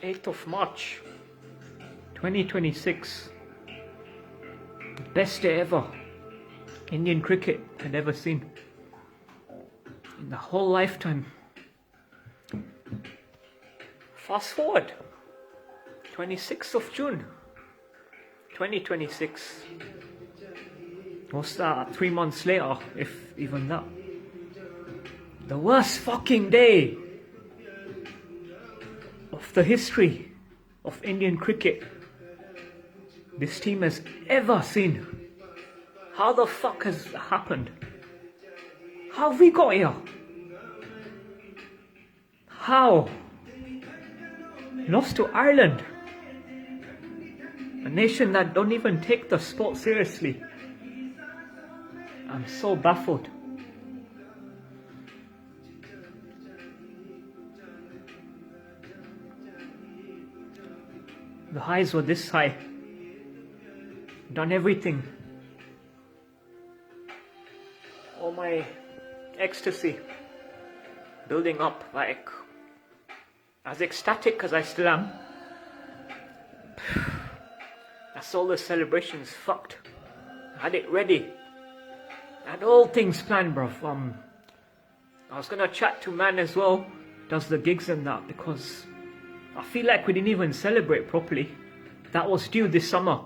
8th of March 2026. The best day ever Indian cricket had ever seen in the whole lifetime. Fast forward 26th of June 2026. What's that? 3 months later, if even that. The worst fucking day of the history of Indian cricket this team has ever seen. How the fuck has that happened? How have we got here? How? Lost to Ireland, a nation that don't even take the sport seriously. I'm so baffled. The highs were this high. Done everything. All my ecstasy building up, like as ecstatic as I still am. That's all the celebrations fucked. I had it ready. I had all things planned, bruv. I was gonna chat to Man as well, does the gigs and that, because I feel like we didn't even celebrate properly. That was due this summer.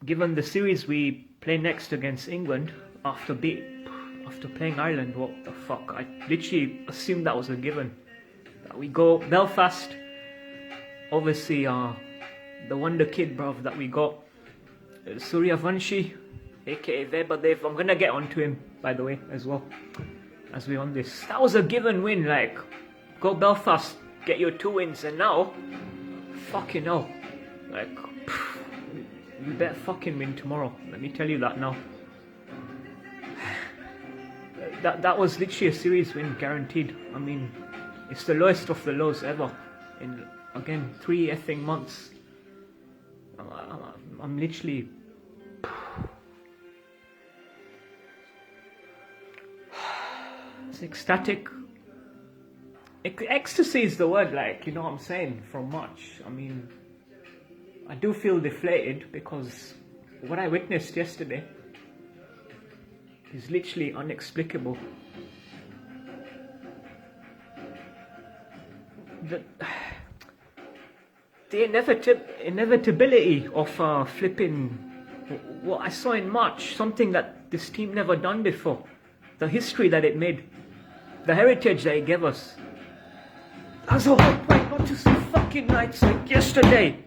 Given the series we play next against England after playing Ireland, what the fuck? I literally assumed that was a given. That we go Belfast. Obviously, the wonder kid, bruv, that we got, Suryavanshi, aka Vebadev. I'm gonna get onto him, by the way, as well, as we're on this. That was a given win, like, go Belfast, get your 2 wins, and now, fucking hell, like, you better fucking win tomorrow. Let me tell you that now. That was literally a series win, guaranteed. I mean, it's the lowest of the lows ever. In, again, 3 effing months. I'm literally... It's ecstatic. Ecstasy is the word, like, you know what I'm saying, from March. I mean, I do feel deflated because what I witnessed yesterday is literally inexplicable. The inevitability of flipping what I saw in March, something that this team never done before, the history that it made, the heritage that it gave us. That's the whole point, not to see fucking nights like yesterday.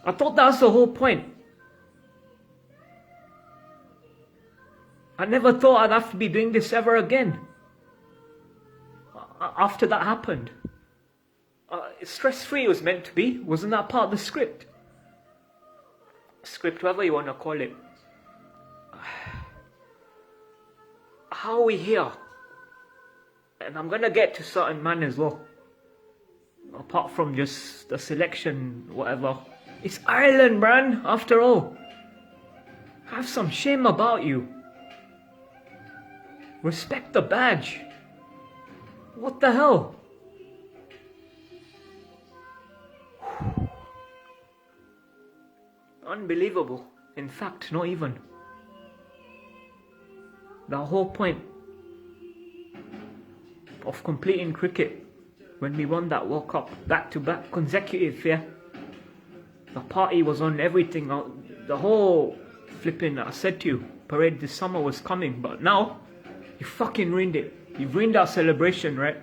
I thought that was the whole point. I never thought I'd have to be doing this ever again. After that happened. Stress-free was meant to be. Wasn't that part of the script? Script, whatever you want to call it. How are we here? And I'm going to get to certain man as well. Apart from just the selection, whatever. It's Ireland, man, after all. Have some shame about you. Respect the badge. What the hell? Unbelievable. In fact, not even. The whole point of completing cricket when we won that World Cup back-to-back consecutive, yeah. The party was on everything. The whole flipping, I said to you, parade this summer was coming, but now you fucking ruined it. You've ruined our celebration, right?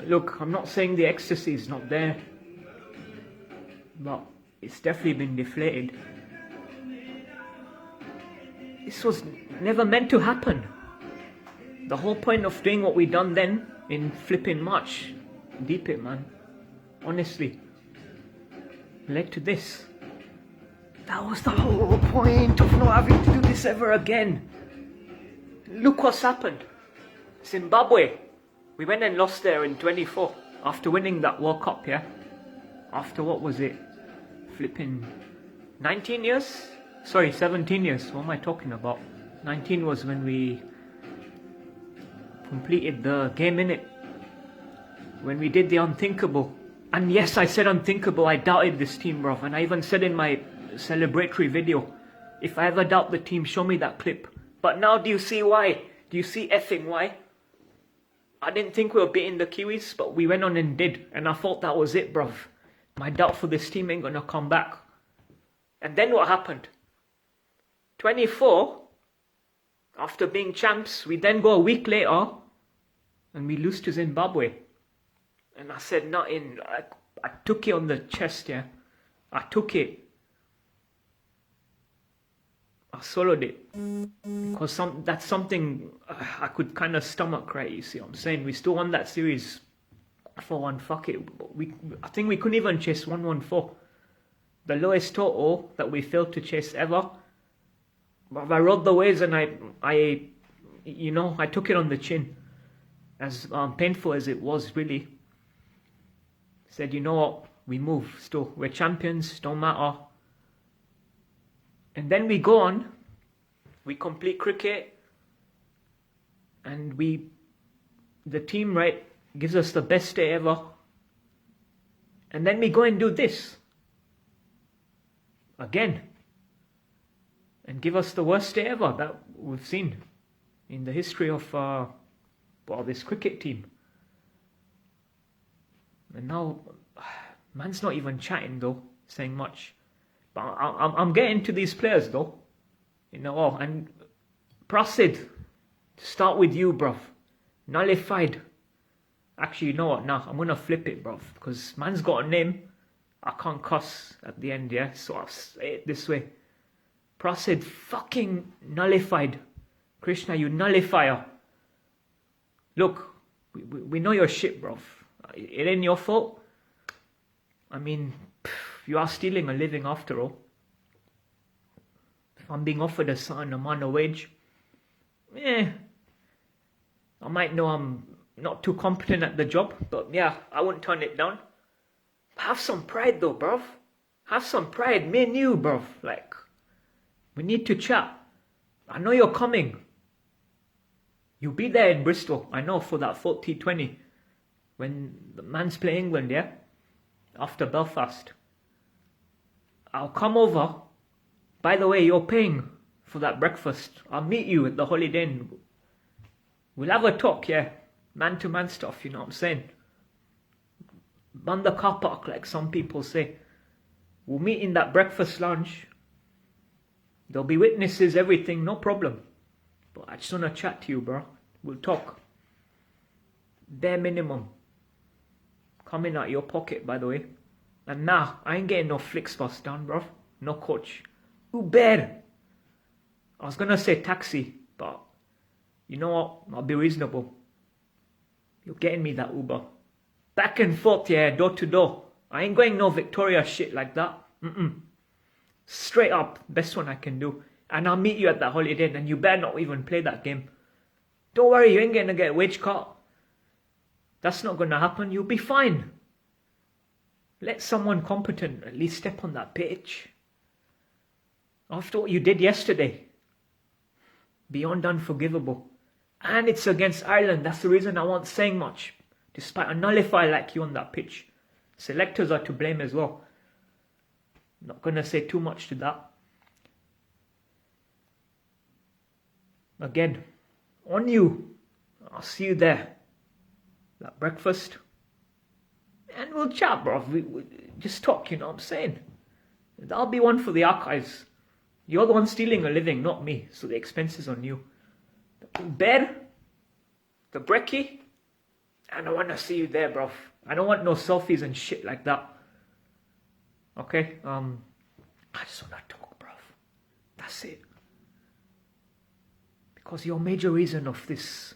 Look, I'm not saying the ecstasy is not there, but it's definitely been deflated. This was never meant to happen. The whole point of doing what we done then in flipping March, deep it, man, honestly, led to this. That was the whole point of not having to do this ever again. Look what's happened. Zimbabwe, we went and lost there in 24 after winning that World Cup, yeah? After what was it? Flipping 19 years? Sorry, 17 years. What am I talking about? 19 was when we completed the game in it. When we did the unthinkable. And yes, I said unthinkable, I doubted this team, bro. And I even said in my celebratory video, if I ever doubt the team, show me that clip. But now do you see why? Do you see effing why? I didn't think we were beating the Kiwis, but we went on and did. And I thought that was it, bruv. My doubt for this team ain't gonna come back. And then what happened? 24, after being champs, we then go a week later and we lose to Zimbabwe. And I said nothing. I took it on the chest, yeah. I took it. I swallowed it. Because that's something I could kind of stomach, right? You see what I'm saying? We still won that series 4-1. Fuck it. I think we couldn't even chase 1-1-4. The lowest total that we failed to chase ever. But I rode the waves and I took it on the chin. As painful as it was, really. Said, you know what? We move still. We're champions. Don't matter. And then we go on. We complete cricket. And the team, right, gives us the best day ever. And then we go and do this. Again. And give us the worst day ever that we've seen in the history of this cricket team. And now, man's not even chatting though, saying much. But I'm getting to these players though. You know, and Prasid, to start with you, bruv. Nullified. Actually, you know what? Nah, I'm gonna flip it, bruv. Because man's got a name. I can't cuss at the end, yeah? So I'll say it this way. Prasid fucking nullified. Krishna, you nullifier. Look, we know your shit, bruv. It ain't your fault. I mean, you are stealing a living after all. If I'm being offered a certain amount of wage, I might know I'm not too competent at the job, but yeah, I wouldn't turn it down. Have some pride though, bruv. Have some pride, me and you, bruv. Like, we need to chat. I know you're coming. You'll be there in Bristol, I know, for that FIRST T20. When the man's play England, yeah? After Belfast. I'll come over. By the way, you're paying for that breakfast. I'll meet you at the Holiday Inn. We'll have a talk, yeah? Man-to-man stuff, you know what I'm saying? On the car park, like some people say. We'll meet in that breakfast lounge. There'll be witnesses, everything, no problem. But I just want to chat to you, bro. We'll talk. Bare minimum. Coming out your pocket, by the way. And nah, I ain't getting no Flixbus down, bro. No coach. Uber. I was gonna say taxi, but you know what? I'll be reasonable. You're getting me that Uber. Back and forth, yeah, door to door. I ain't going no Victoria shit like that. Straight up, best one I can do. And I'll meet you at that Holiday Inn, and you better not even play that game. Don't worry, you ain't gonna get a wage cut. That's not gonna happen. You'll be fine. Let someone competent at least step on that pitch. After what you did yesterday. Beyond unforgivable. And it's against Ireland. That's the reason I wasn't saying much. Despite a nullifier like you on that pitch. Selectors are to blame as well. Not gonna say too much to that. Again, on you. I'll see you there. That breakfast. And we'll chat, bro. We just talk, you know what I'm saying? That'll be one for the archives. You're the one stealing a living, not me. So the expense is on you. The bed, the brekkie, and I want to see you there, bro. I don't want no selfies and shit like that. Okay? I just want to talk, bro. That's it. Because you're a major reason of this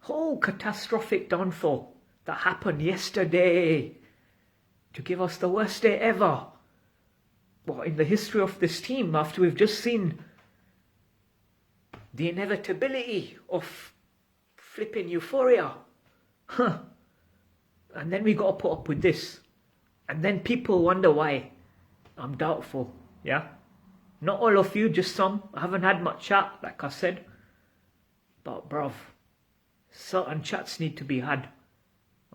whole catastrophic downfall that happened yesterday to give us the worst day ever. Well, in the history of this team, after we've just seen the inevitability of flipping euphoria. And then we got to put up with this. And then people wonder why I'm doubtful. Yeah? Not all of you, just some. I haven't had much chat, like I said. But bruv, certain chats need to be had.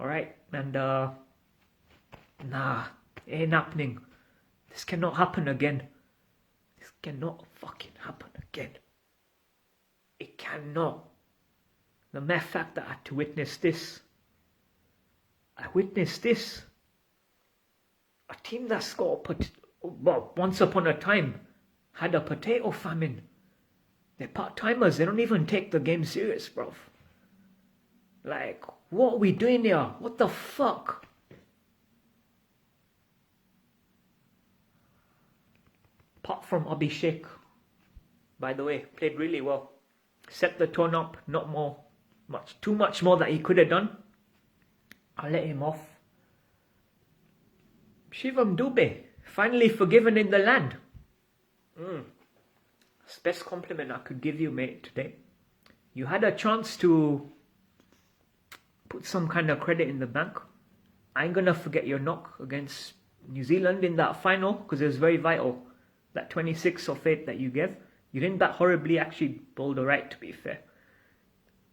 Alright? And nah, it ain't happening. This cannot happen again. This cannot fucking happen again. It cannot. The mere fact that I had to witness this. I witnessed this. A team that's got once upon a time had a potato famine. They're part-timers. They don't even take the game serious, bruv. Like, what are we doing here? What the fuck? Apart from Abhishek, by the way, played really well. Set the tone up, not too much more that he could have done. I'll let him off. Shivam Dubey, finally forgiven in the land. That's the best compliment I could give you, mate, today. You had a chance to put some kind of credit in the bank. I ain't gonna forget your knock against New Zealand in that final, because it was very vital. That 26 of 8 that you gave. You didn't bat horribly, actually bowled alright, to be fair.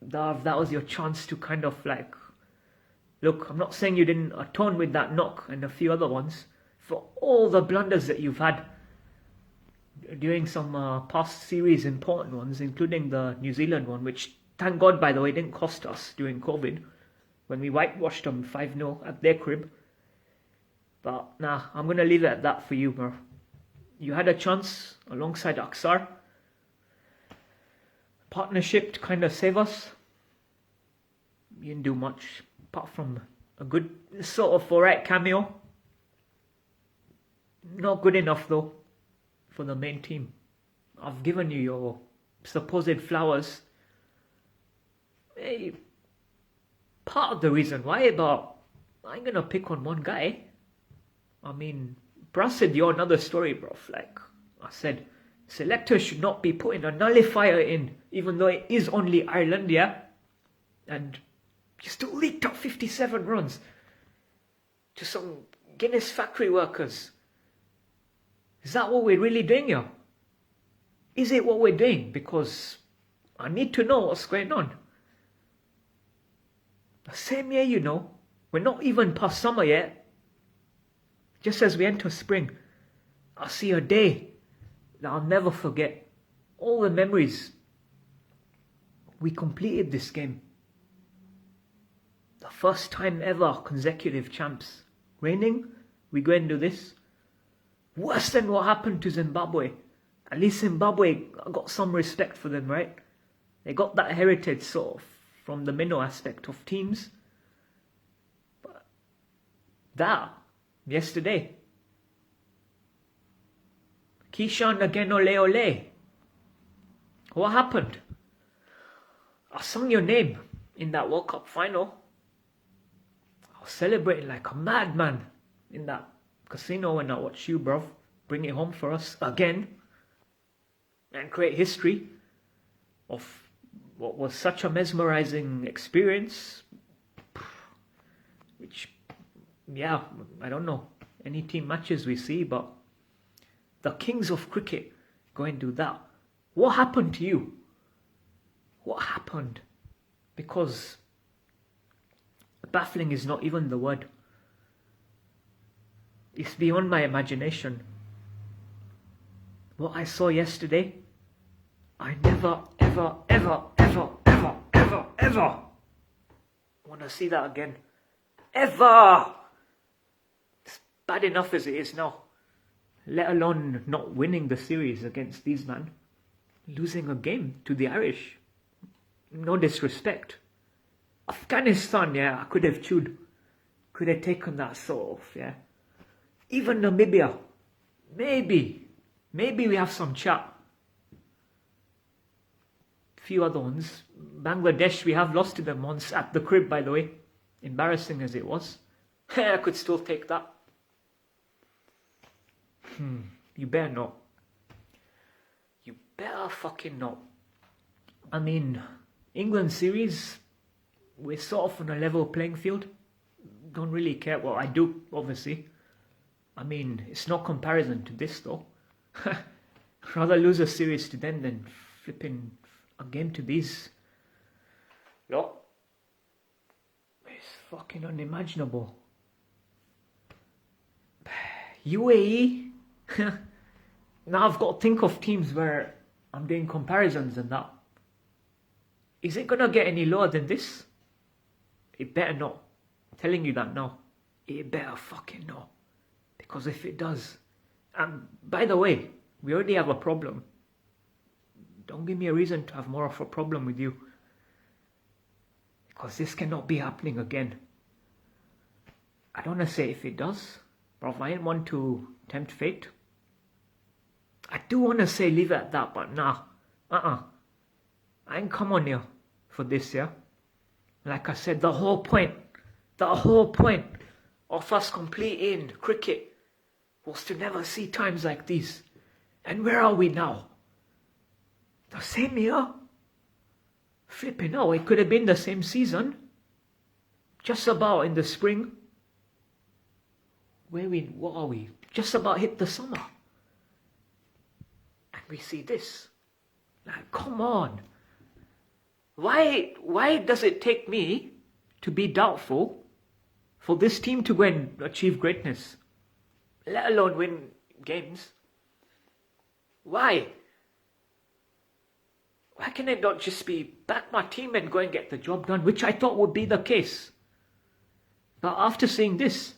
That was your chance to kind of like... Look, I'm not saying you didn't atone with that knock and a few other ones for all the blunders that you've had during some past series, important ones, including the New Zealand one, which, thank God, by the way, didn't cost us during COVID when we whitewashed them 5-0 at their crib. But nah, I'm going to leave it at that for you, bro. You had a chance alongside Aksar. Partnership to kind of save us. You didn't do much apart from a good sort of alright cameo. Not good enough though for the main team. I've given you your supposed flowers. Hey, part of the reason why, but I ain't gonna pick on one guy. I mean, Brassad, you're another story, bro. Like I said, selectors should not be putting a nullifier in, even though it is only Ireland, yeah? And you still leaked out 57 runs to some Guinness factory workers. Is that what we're really doing here? Is it what we're doing? Because I need to know what's going on. The same year, you know, we're not even past summer yet. Just as we enter spring, I see a day that I'll never forget. All the memories. We completed this game. The first time ever consecutive champs. Reigning, we go and do this. Worse than what happened to Zimbabwe. At least Zimbabwe got some respect for them, right? They got that heritage sort of from the minnow aspect of teams. But that, yesterday. Kishan again, ole ole. What happened? I sung your name in that World Cup final. I was celebrating like a madman in that casino when I watched you, bruv. Bring it home for us again. And create history of what was such a mesmerizing experience. Which, yeah, I don't know any team matches we see, but the kings of cricket go and do that. What happened to you? What happened? Because baffling is not even the word. It's beyond my imagination. What I saw yesterday, I never, ever, ever, ever, ever, ever, ever want to see that again. Ever! It's bad enough as it is now. Let alone not winning the series against these men. Losing a game to the Irish. No disrespect. Afghanistan, yeah, I could have chewed. Could have taken that sort of, yeah. Even Namibia. Maybe we have some chat. Few other ones. Bangladesh, we have lost to them once at the crib, by the way. Embarrassing as it was. I could still take that. You better not. You better fucking not. I mean, England series, we're sort of on a level playing field. Don't really care. Well, I do, obviously. I mean, it's no comparison to this, though. Rather lose a series to them than flipping a game to these lot. It's fucking unimaginable. UAE. Now I've got to think of teams where I'm doing comparisons and that. Is it gonna get any lower than this? It better not. I'm telling you that now. It better fucking not. Because if it does, and by the way, we already have a problem. Don't give me a reason to have more of a problem with you. Because this cannot be happening again. I don't want to say if it does, but I ain't want to tempt fate. I do want to say leave it at that, but nah. I ain't come on here for this, yeah? Like I said, the whole point of us completing cricket was to never see times like these. And where are we now? The same year? Flipping out, it could have been the same season. Just about in the spring. What are we? Just about hit the summer. And we see this. Like, come on. Why does it take me to be doubtful for this team to go and achieve greatness? Let alone win games. Why? Why can it not just be back my team and go and get the job done, which I thought would be the case? But after seeing this,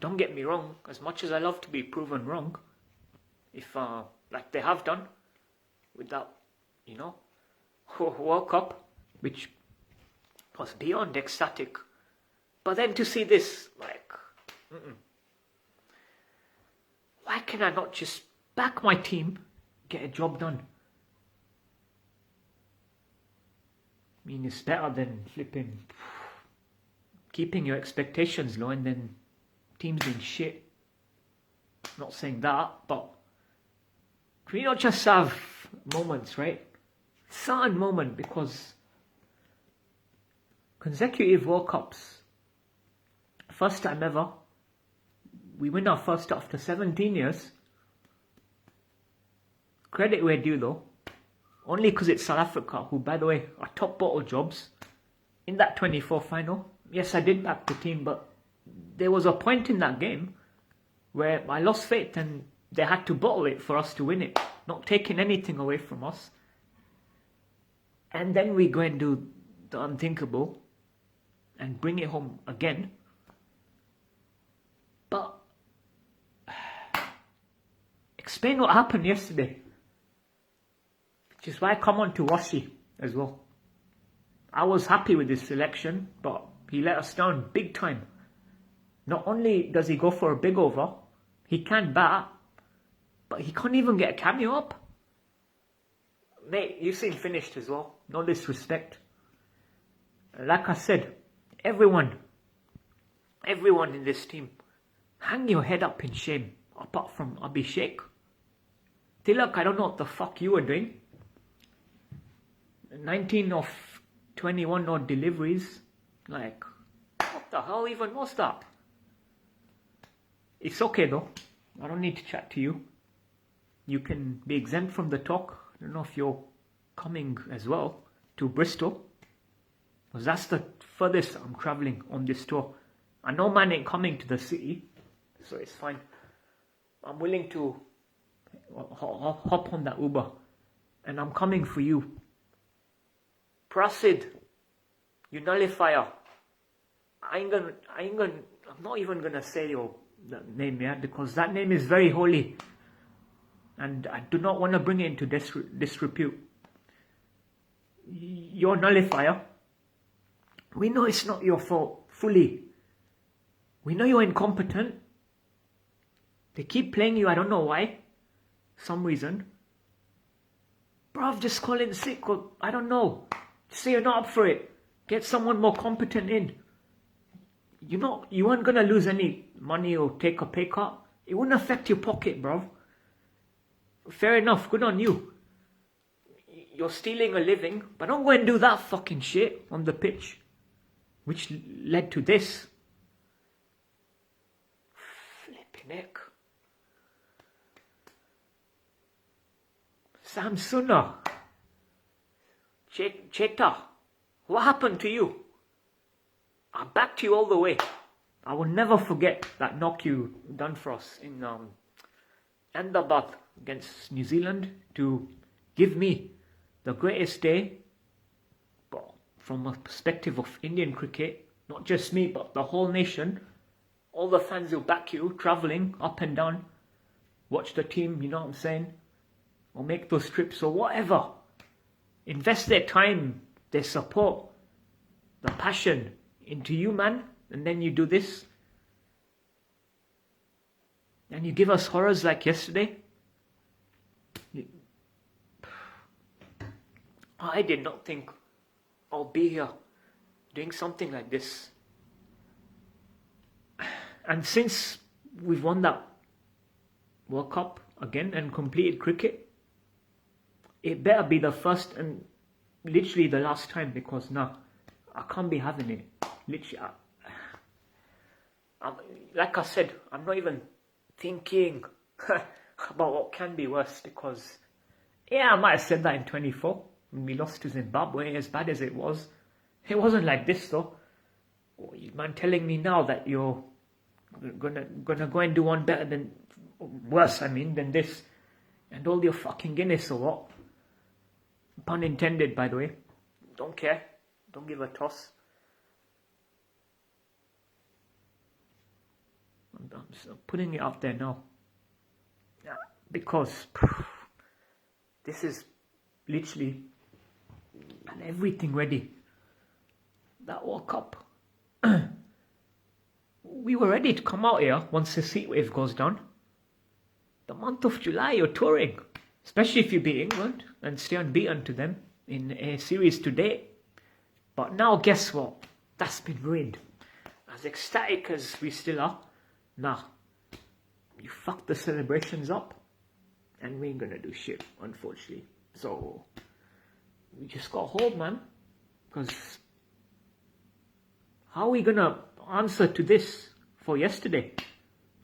don't get me wrong, as much as I love to be proven wrong, if like they have done with that, World Cup, which was beyond ecstatic. But then to see this, like, why can I not just back my team, get a job done? I mean, it's better than flipping, keeping your expectations low and then teams being shit. Not saying that, but can we not just have moments, right? Certain moment, because consecutive World Cups, first time ever, we win our first after 17 years. Credit where due though. Only because it's South Africa, who, by the way, are top bottle jobs in that 24 final. Yes, I did back the team, but there was a point in that game where I lost faith and they had to bottle it for us to win it, not taking anything away from us. And then we go and do the unthinkable and bring it home again. But explain what happened yesterday. Which is why I come on to Washi as well. I was happy with his selection, but he let us down big time. Not only does he go for a big over, he can bat, but he can't even get a cameo up. Mate, you seem finished as well. No disrespect. Like I said, everyone in this team, hang your head up in shame, apart from Abhishek. Tilak, I don't know what the fuck you were doing. 19 of 21 odd deliveries. Like, what the hell even was that? It's okay though. I don't need to chat to you. You can be exempt from the talk. I don't know if you're coming as well to Bristol, because that's the furthest I'm travelling on this tour. I know man ain't coming to the city, so it's fine. I'm willing to hop on that Uber, and I'm coming for you. Prasid, you nullifier. I'm not even gonna say your name, yeah, because that name is very holy. And I do not want to bring it into disrepute. Your nullifier. We know it's not your fault, fully. We know you're incompetent. They keep playing you, I don't know why. Some reason. Bruv, just call in sick, or I don't know. Just say you're not up for it. Get someone more competent in. You weren't going to lose any money or take a pay cut. It wouldn't affect your pocket, bruv. Fair enough, good on you. You're stealing a living, but don't go and do that fucking shit on the pitch, which led to this. Flipping heck. Samsuna. Cheta, what happened to you? I backed you all the way. I will never forget that knock you done for us in Ahmedabad against New Zealand to give me the greatest day, but from a perspective of Indian cricket, not just me, but the whole nation, all the fans who back you, travelling up and down, watch the team, you know what I'm saying, or make those trips or whatever, invest their time, their support, the passion into you, man, and then you do this, and you give us horrors like yesterday. I did not think I'll be here doing something like this. And since we've won that World Cup again and completed cricket, it better be the first and literally the last time, because now I can't be having it. Literally, like I said, I'm not even thinking about what can be worse, because yeah, I might have said that in 24 when we lost to Zimbabwe, as bad as it was. It wasn't like this though. Oh, you man telling me now that you're gonna go and do one better than, worse I mean, than this, and all your fucking Guinness or what? Pun intended, by the way. Don't care. Don't give a toss. I'm putting it out there now. Because this is literally and everything ready. That World Cup. We were ready to come out here once the heat wave goes down. The month of July you're touring. Especially if you beat England and stay unbeaten to them in a series today. But now guess what? That's been ruined. As ecstatic as we still are, nah. You fucked the celebrations up. And we ain't gonna do shit, unfortunately. So, we just got hold, man. Because how are we gonna answer to this for yesterday?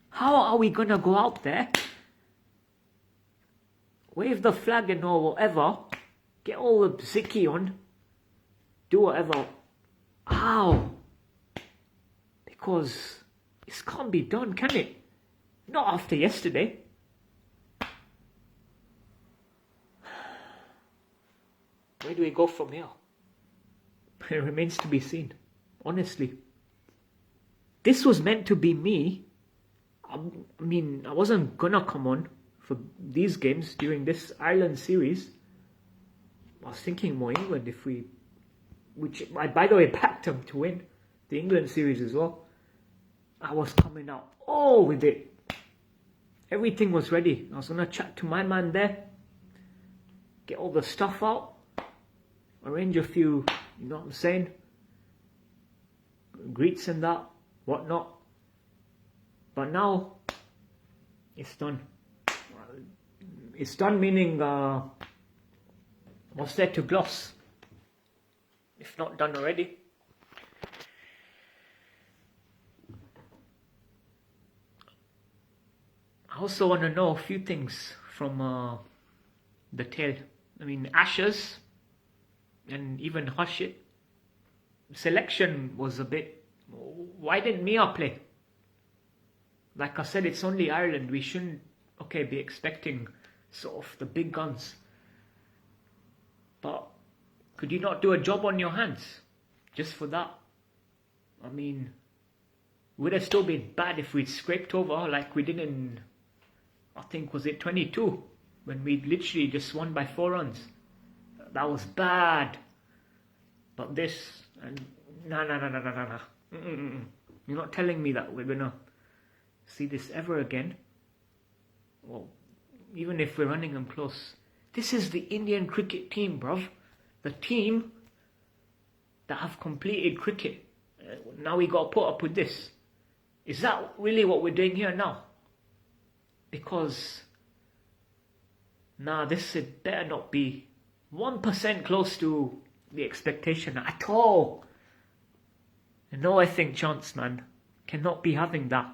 How are we gonna go out there, wave the flag and all whatever, get all the zicky on, do whatever? How? Because this can't be done, can it? Not after yesterday. Where do we go from here? It remains to be seen. Honestly. This was meant to be me. I mean, I wasn't gonna come on for these games during this Ireland series. I was thinking more England if we... Which I, by the way, backed them to win the England series as well. I was coming out all with it. Everything was ready. I was gonna chat to my man there. Get all the stuff out. Arrange a few, you know what I'm saying, greets and that, whatnot. But now, it's done. It's done meaning, what's there to gloss? If not done already. I also want to know a few things from the tail. I mean, Ashes and even Hushit. Selection was a bit... Why didn't Mia play? Like I said, it's only Ireland. We shouldn't, okay, be expecting sort of the big guns. But could you not do a job on your hands just for that? I mean, would have still been bad if we'd scraped over like we did in, I think, was it 22? When we literally just won by 4 runs. That was bad. But this, and nah. You're not telling me that we're gonna see this ever again. Well, even if we're running them close. This is the Indian cricket team, bruv. The team that have completed cricket. Now we gotta put up with this. Is that really what we're doing here now? Because, nah, this had better not be 1% close to the expectation at all. No, I think chance, man. Cannot be having that.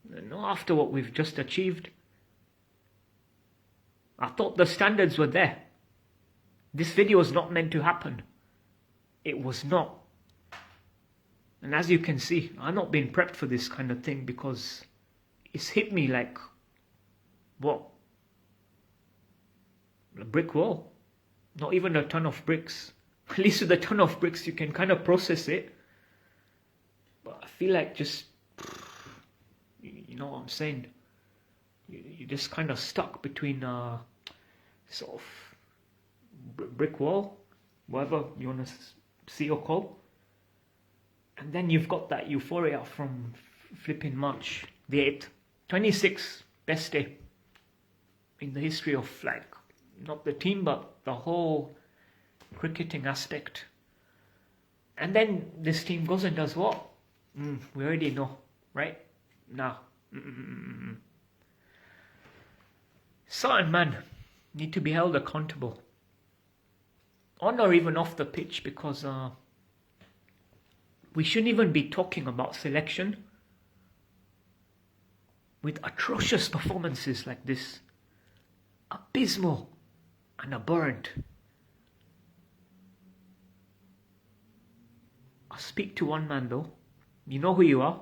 Not after what we've just achieved. I thought the standards were there. This video was not meant to happen. It was not. And as you can see, I've not been prepped for this kind of thing because it's hit me like, what? A brick wall. Not even a ton of bricks. At least with a ton of bricks you can kind of process it. But I feel like just, you know what I'm saying? You're just kind of stuck between sort of brick wall, whatever you want to see or call. And then you've got that euphoria from flipping March the 8th. 26th, best day in the history of, like, not the team, but the whole cricketing aspect. And then this team goes and does what? We already know, right? Nah. Certain men need to be held accountable. On or even off the pitch, because we shouldn't even be talking about selection with atrocious performances like this. Abysmal and abhorrent. I'll speak to one man though. You know who you are.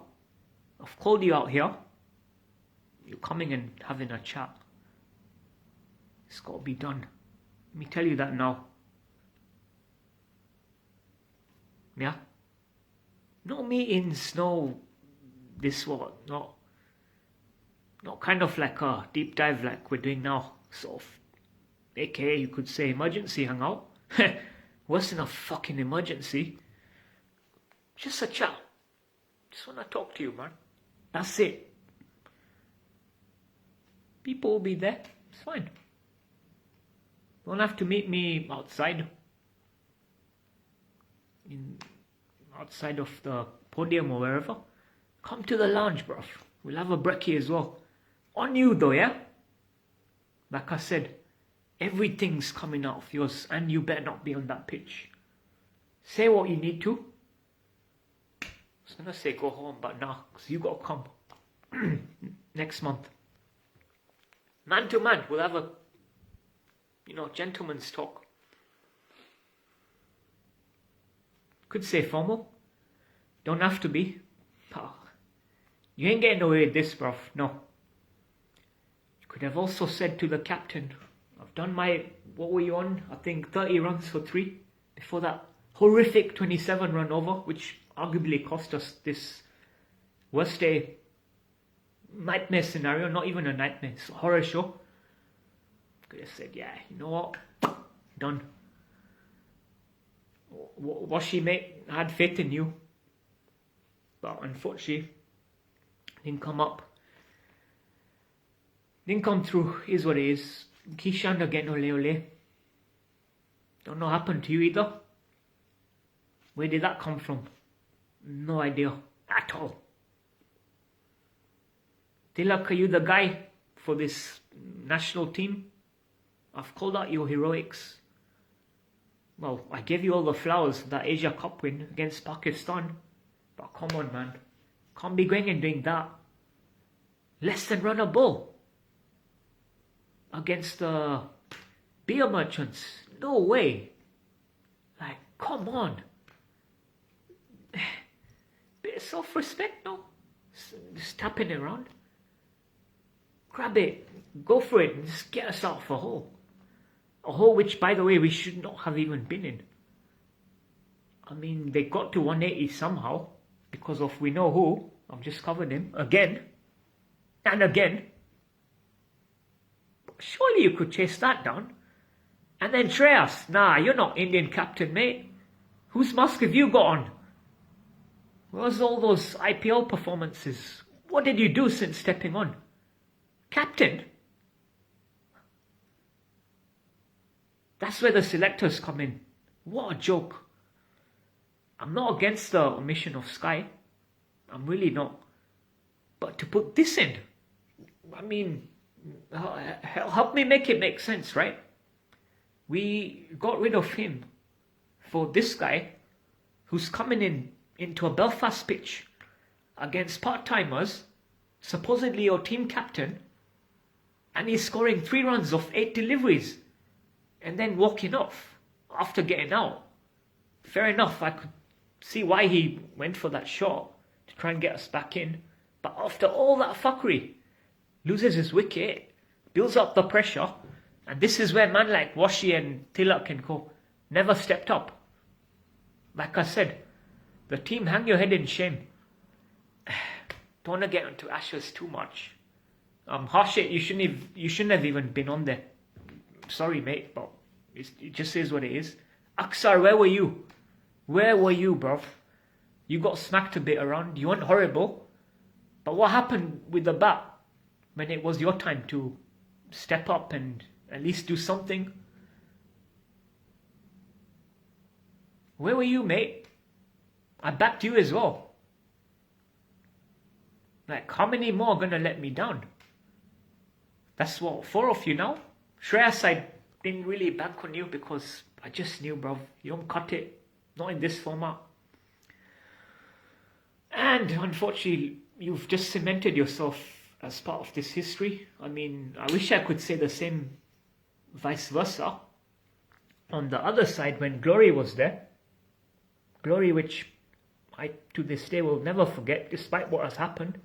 I've called you out here. You're coming and having a chat. It's got to be done. Let me tell you that now. Yeah? No meetings, no this what, not kind of like a deep dive like we're doing now. Sort of, aka you could say emergency hangout. Worse than a fucking emergency. Just a chat. Just want to talk to you, man. That's it. People will be there. It's fine. Don't have to meet me outside. Outside of the podium or wherever. Come to the lounge, bruv. We'll have a brekkie as well. On you though, yeah? Like I said, everything's coming out of yours and you better not be on that pitch. Say what you need to. I was gonna say go home, but nah, because you gotta come next month. Man to man, we'll have a, gentleman's talk. Could say formal. Don't have to be. You ain't getting away with this, bruv. No. You could have also said to the captain, I've done my, what were you on? I think 30 runs for 3. Before that horrific 27 run over, which arguably cost us this worst day nightmare scenario. Not even a nightmare, it's a horror show. Could have said, yeah, you know what? Done. Washi, mate, I had faith in you. But unfortunately, didn't come up. Didn't come through, is what it is. Kishan again, ole ole. Don't know what happened to you either. Where did that come from? No idea at all. Tilak, are you the guy for this national team? I've called out your heroics. Well, I gave you all the flowers for that Asia Cup win against Pakistan. But come on, man. Can't be going and doing that. Less than run a ball. Against the beer merchants. No way. Like, come on. Bit of self-respect, no? Just tapping it around. Grab it. Go for it and just get us out of a hole. A hole which, by the way, we should not have even been in. I mean, they got to 180 somehow. Because of we know who. I've just covered him. Again. And again. Surely you could chase that down. And then Shreyas. Nah, you're not Indian captain, mate. Whose mask have you got on? Where's all those IPL performances? What did you do since stepping on? Captain? That's where the selectors come in. What a joke. I'm not against the omission of Sky. I'm really not. But to put this in, I mean, help me make it make sense, right? We got rid of him for this guy who's coming into a Belfast pitch against part-timers, supposedly your team captain, and he's scoring 3 runs off 8 deliveries and then walking off after getting out. Fair enough, I could see why he went for that shot to try and get us back in. But after all that fuckery, loses his wicket, builds up the pressure, and this is where man like Washi and Tilak and co never stepped up. Like I said, the team hang your head in shame. Don't want to get into Ashes too much. Harshit, you shouldn't have even been on there. Sorry, mate, but it just is what it is. Aksar, where were you? Where were you, bruv? You got smacked a bit around. You weren't horrible. But what happened with the bat when it was your time to step up and at least do something? Where were you, mate? I backed you as well. Like, how many more are gonna let me down? That's what, 4 of you now? Shreyas, I didn't really bank on you because I just knew, bruv, you don't cut it. Not in this format. And unfortunately, you've just cemented yourself as part of this history. I mean, I wish I could say the same vice versa. On the other side, when Glory was there, Glory which I to this day will never forget, despite what has happened.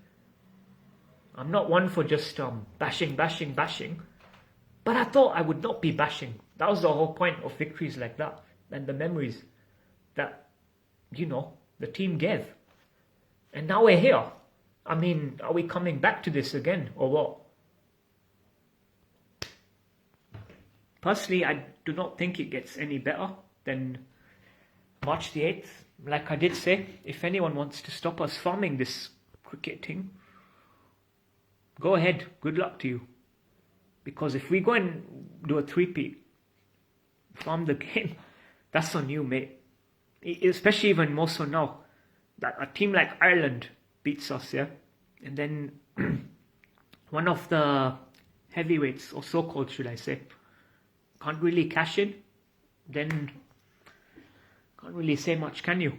I'm not one for just bashing, but I thought I would not be bashing. That was the whole point of victories like that and the memories that, you know, the team gave. And now we're here. I mean, are we coming back to this again or what? Personally, I do not think it gets any better than March the 8th. Like I did say, if anyone wants to stop us farming this cricket thing, go ahead, good luck to you. Because if we go and do a three-peat, farm the game, that's on you, mate. Especially even more so now, that a team like Ireland beats us, yeah? And then one of the heavyweights, or so-called should I say, can't really cash in, then can't really say much, can you,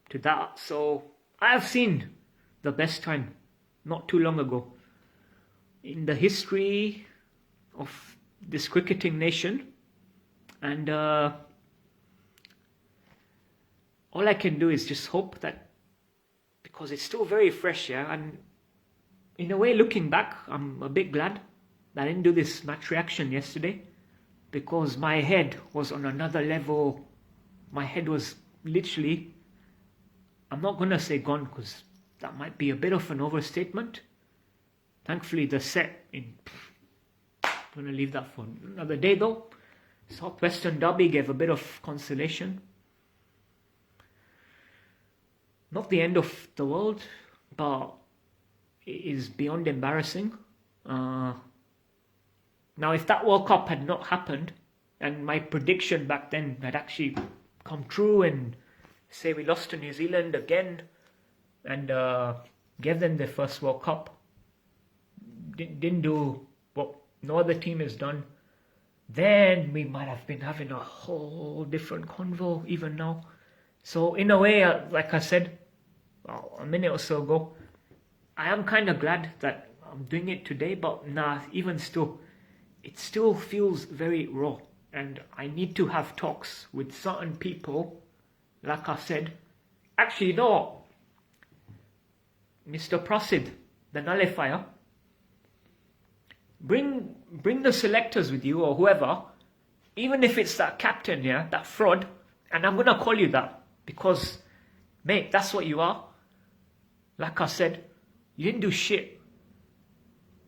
to that? So I have seen the best time not too long ago in the history of this cricketing nation, and all I can do is just hope that, because it's still very fresh, yeah, and in a way looking back, I'm a bit glad that I didn't do this match reaction yesterday, because my head was on another level. My head was literally, I'm not going to say gone because that might be a bit of an overstatement. Thankfully the set in, I'm going to leave that for another day though. Southwestern Derby gave a bit of consolation. Not the end of the world, but it is beyond embarrassing. Now, if that World Cup had not happened, and my prediction back then had actually come true, and say we lost to New Zealand again, and gave them their first World Cup, didn't do what no other team has done, then we might have been having a whole different convo even now. So in a way, like I said a minute or so ago, I am kind of glad that I'm doing it today, but nah, even still, it still feels very raw, and I need to have talks with certain people. Like I said, actually, you know what, Mr. Prasid, the nullifier, bring the selectors with you or whoever, even if it's that captain, yeah, that fraud, and I'm gonna call you that because, mate, that's what you are. Like I said, you didn't do shit.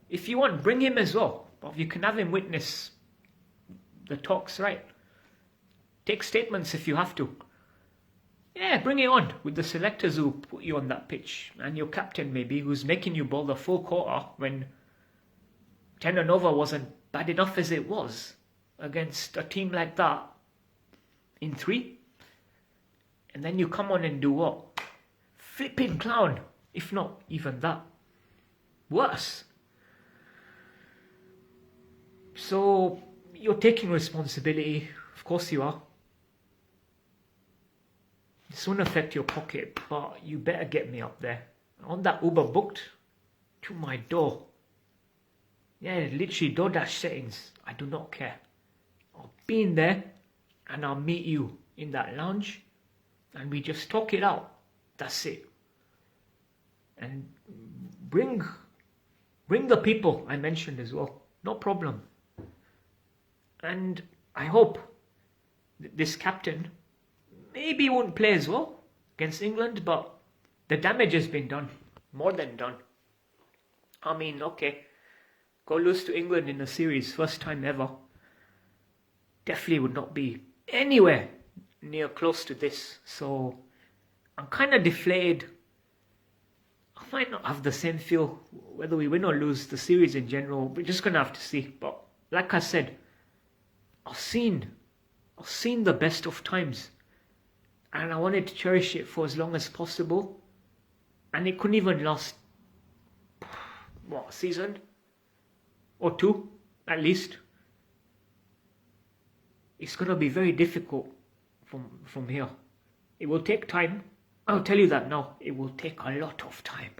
If you want, bring him as well. But you can have him witness the talks, right? Take statements if you have to. Yeah, bring it on with the selectors who put you on that pitch, and your captain maybe, who's making you bowl the full quarter when 10 and over wasn't bad enough as it was against a team like that in 3. And then you come on and do what? Flipping clown, if not even that. Worse. So you're taking responsibility, of course you are. This won't affect your pocket, but you better get me up there. On that Uber booked to my door. Yeah, literally DoorDash settings. I do not care. I'll be in there and I'll meet you in that lounge and we just talk it out. That's it. And bring the people I mentioned as well. No problem. And I hope this captain maybe won't play as well against England, but the damage has been done. More than done. I mean, okay, go lose to England in a series, first time ever. Definitely would not be anywhere near close to this. So I'm kind of deflated. I might not have the same feel whether we win or lose the series in general. We're just gonna have to see. But like I said, I've seen the best of times, and I wanted to cherish it for as long as possible. And it couldn't even last, what, a season or two at least. It's gonna be very difficult from here. It will take time. I'll tell you that now. It will take a lot of time.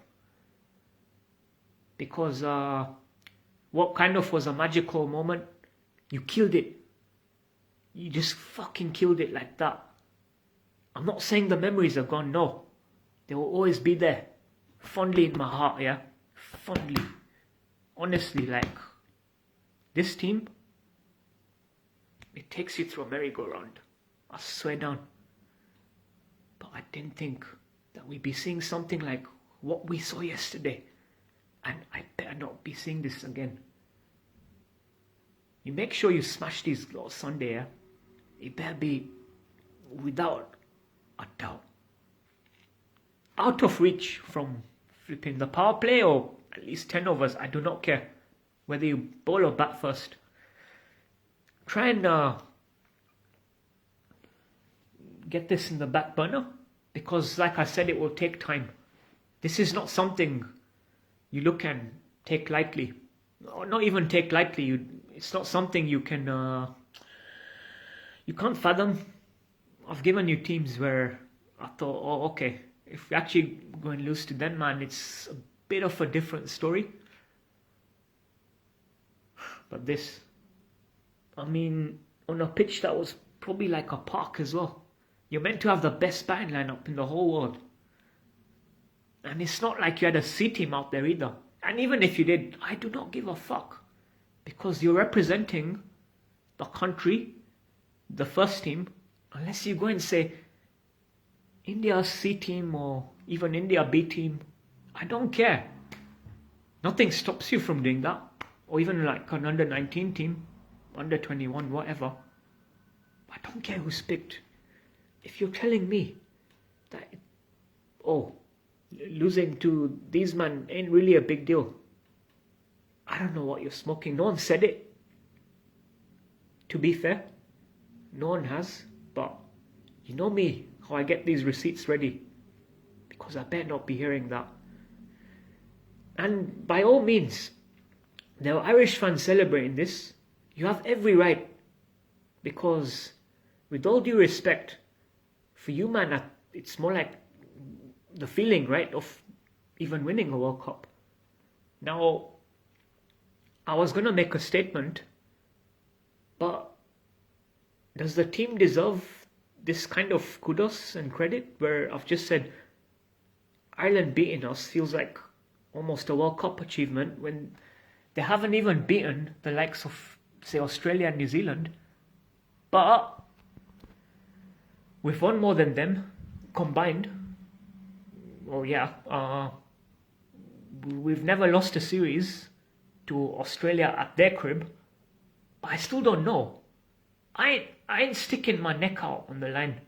Because what kind of was a magical moment? You killed it. You just fucking killed it like that. I'm not saying the memories are gone, no. They will always be there. Fondly in my heart, yeah? Fondly. Honestly, like, this team, it takes you through a merry-go-round. I swear down. But I didn't think that we'd be seeing something like what we saw yesterday. And I better not be seeing this again. You make sure you smash these on Sunday, yeah? It better be without a doubt. Out of reach from flipping the power play, or at least 10 overs. I do not care whether you bowl or bat first. Try and get this in the back burner, because like I said, it will take time. This is not something you look and take lightly, or not even take lightly. It's not something you can you can't fathom. I've given you teams where I thought, oh, okay, if we actually go and lose to them, man, it's a bit of a different story. But this, I mean, on a pitch that was probably like a park as well. You're meant to have the best batting lineup in the whole world. And it's not like you had a C team out there either. And even if you did, I do not give a fuck. Because you're representing the country, the first team, unless you go and say India C team or even India B team. I don't care. Nothing stops you from doing that. Or even like an under 19 team, under 21, whatever. I don't care who's picked. If you're telling me that, losing to these men ain't really a big deal, I don't know what you're smoking. No one said it. To be fair, no one has. But you know me, how I get these receipts ready. Because I better not be hearing that. And by all means, there are Irish fans celebrating this. You have every right. Because with all due respect, for you, man, it's more like the feeling, right, of even winning a World Cup. Now, I was going to make a statement, but does the team deserve this kind of kudos and credit where I've just said Ireland beating us feels like almost a World Cup achievement when they haven't even beaten the likes of, say, Australia and New Zealand, but we've won more than them combined. Well, yeah, we've never lost a series to Australia at their crib, but I still don't know. I ain't sticking my neck out on the line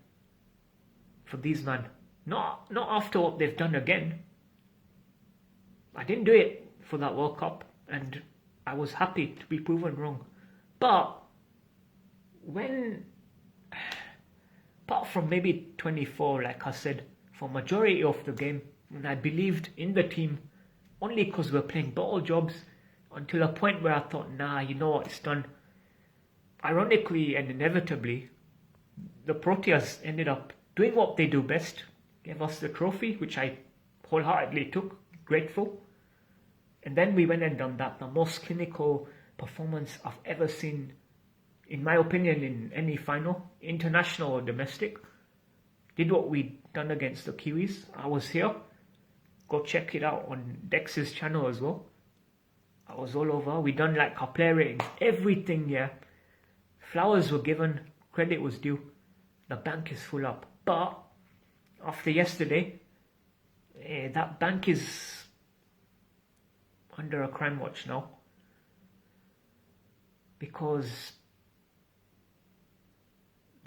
for these men. Not after what they've done again. I didn't do it for that World Cup, and I was happy to be proven wrong. But when, apart from maybe 24, like I said, for majority of the game, when I believed in the team only because we're playing bottle jobs, until a point where I thought, nah, you know what, it's done. Ironically and inevitably, the Proteas ended up doing what they do best, gave us the trophy, which I wholeheartedly took, grateful. And then we went and done that, the most clinical performance I've ever seen, in my opinion, in any final, international or domestic. did what we done against the Kiwis. I was here. Go check it out on Dex's channel as well. I was all over. We done like our player ratings, everything, yeah. Flowers were given, credit was due. The bank is full up. But after yesterday, that bank is under a crime watch now. Because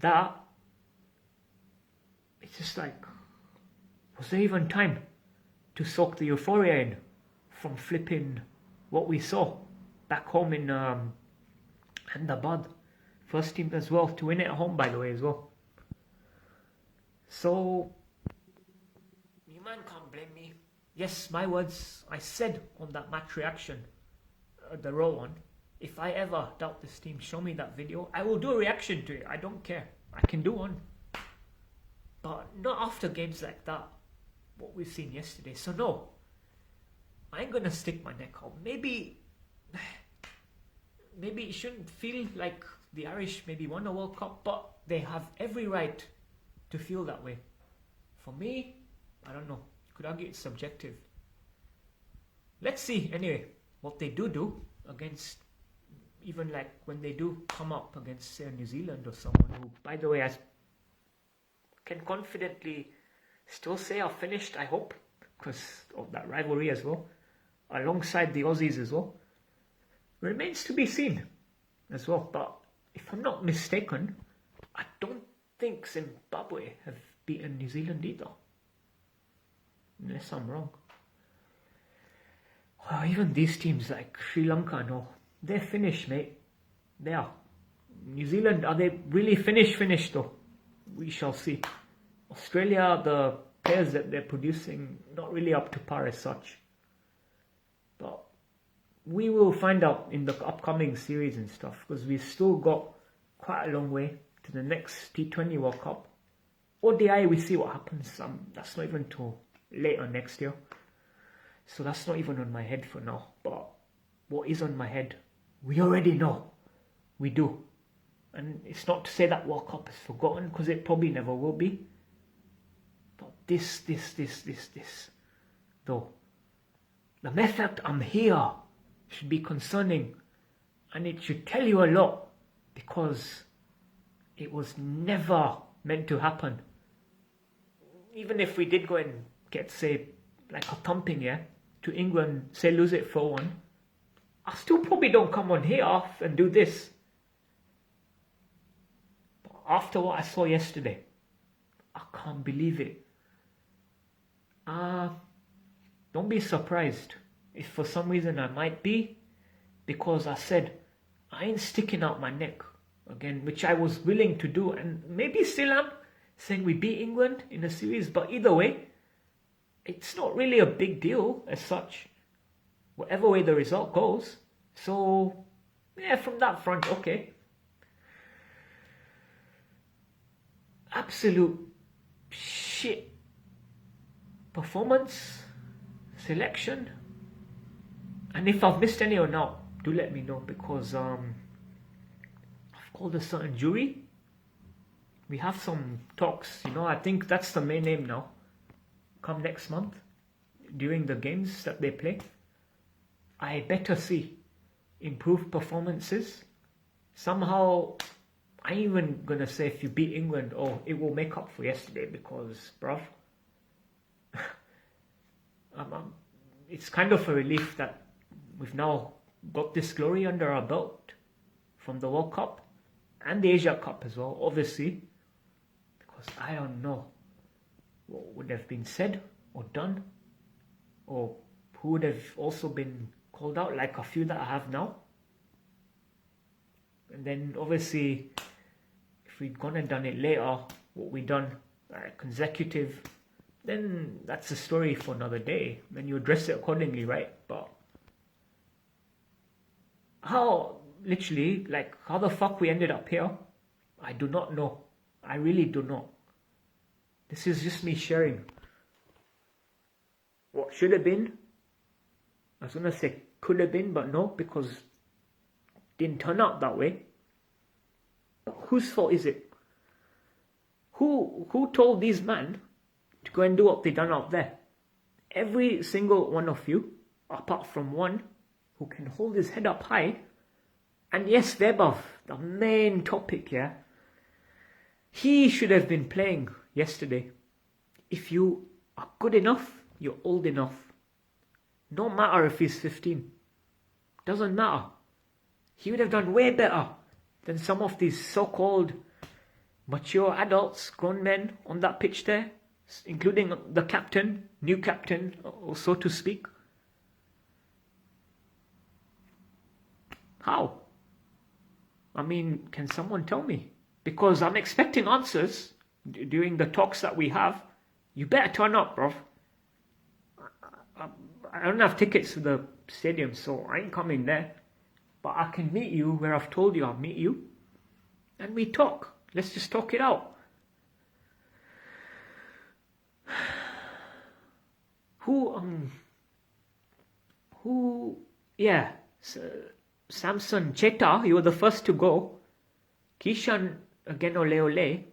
that, it's just like, was there even time to soak the euphoria in from flipping what we saw back home in Ahmedabad? First team as well, to win it at home, by the way, as well. So, you man can't blame me. Yes, my words, I said on that match reaction, the raw one, if I ever doubt this team, show me that video. I will do a reaction to it, I don't care. I can do one. But not after games like that, what we've seen yesterday. So no, I ain't gonna stick my neck out. Maybe it shouldn't feel like the Irish maybe won a World Cup, but they have every right to feel that way. For me, I don't know. You could argue it's subjective. Let's see, anyway, what they do against, even like when they do come up against, say, New Zealand or someone who, by the way, I can confidently still say are finished, I hope, because of that rivalry as well, alongside the Aussies as well. Remains to be seen as well, but if I'm not mistaken, I don't think Zimbabwe have beaten New Zealand either. Unless I'm wrong. Oh, even these teams like Sri Lanka, no, they're finished, mate. They are. New Zealand, are they really finished though? We shall see. Australia, the players that they're producing, not really up to par as such. But we will find out in the upcoming series and stuff, because we've still got quite a long way to the next T20 World Cup. ODI, we see what happens. That's not even till later next year. So that's not even on my head for now. But what is on my head, we already know. We do. And it's not to say that World Cup is forgotten, because it probably never will be. But this, though. The mere fact I'm here should be concerning. And it should tell you a lot, because it was never meant to happen. Even if we did go and get, say, like a thumping, yeah, to England, say lose it 4-1, I still probably don't come on here and do this. But after what I saw yesterday, I can't believe it. Don't be surprised if for some reason I might be, because I said I ain't sticking out my neck again, which I was willing to do, and maybe still am, saying we beat England in a series. But either way, it's not really a big deal as such, whatever way the result goes. So yeah, from that front, okay. Absolute shit performance, selection, and if I've missed any or not, do let me know, because I've called a certain jury. We have some talks, you know. I think that's the main aim now. Come next month, during the games that they play, I better see improved performances. Somehow, I ain't even gonna say if you beat England, oh, it will make up for yesterday, because, bruv, it's kind of a relief that we've now got this glory under our belt from the World Cup and the Asia Cup as well, obviously, because I don't know what would have been said or done, or who would have also been called out, like a few that I have now. And then obviously, if we'd gone and done it later, what we done, consecutive, then that's a story for another day. Then you address it accordingly, right? But how, literally, like, how the fuck we ended up here, I do not know. I really do not. This is just me sharing what should have been. I was gonna say could have been, but no, because it didn't turn out that way. But whose fault is it? Who told these men to go and do what they done up there? Every single one of you, apart from one, who can hold his head up high. And yes, Webov, the main topic here, he should have been playing yesterday. If you are good enough, you're old enough. No matter if he's 15. Doesn't matter. He would have done way better than some of these so-called mature adults, grown men on that pitch there, including the captain, new captain, or so to speak. How? I mean, can someone tell me? Because I'm expecting answers during the talks that we have. You better turn up, bro. I don't have tickets to the stadium, so I ain't coming there. But I can meet you where I've told you I'll meet you. And we talk. Let's just talk it out. Yeah, Samson Cheta, you were the first to go. Kishan, again, ole ole.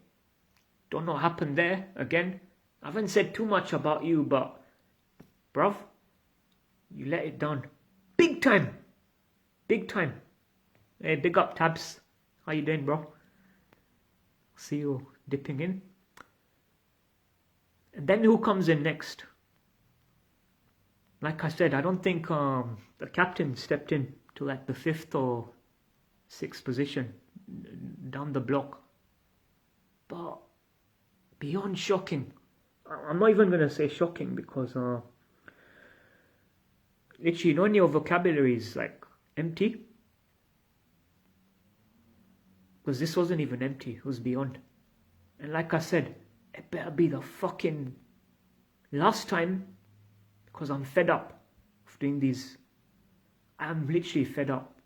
Don't know what happened there, again. I haven't said too much about you, but, bruv, you let it down. Big time. Big time. Hey, big up, Tabs. How you doing, bro? See you dipping in. And then who comes in next? Like I said, I don't think the captain stepped in to like the 5th or 6th position down the block. But beyond shocking. I'm not even going to say shocking because literally, none of your vocabulary is like empty. Because this wasn't even empty, it was beyond. And like I said, it better be the fucking last time, because I'm fed up of doing these. I'm literally fed up.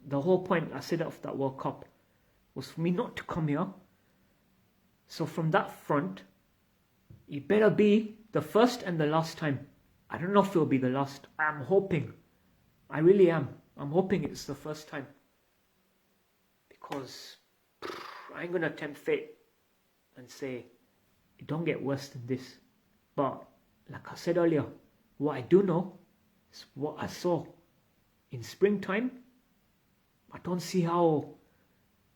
The whole point I said of that World Cup was for me not to come here. So from that front, it better be the first and the last time. I don't know if it'll be the last. I'm hoping. I really am. I'm hoping it's the first time. Because I ain't going to tempt fate and say, it don't get worse than this. But like I said earlier, what I do know is what I saw in springtime. I don't see how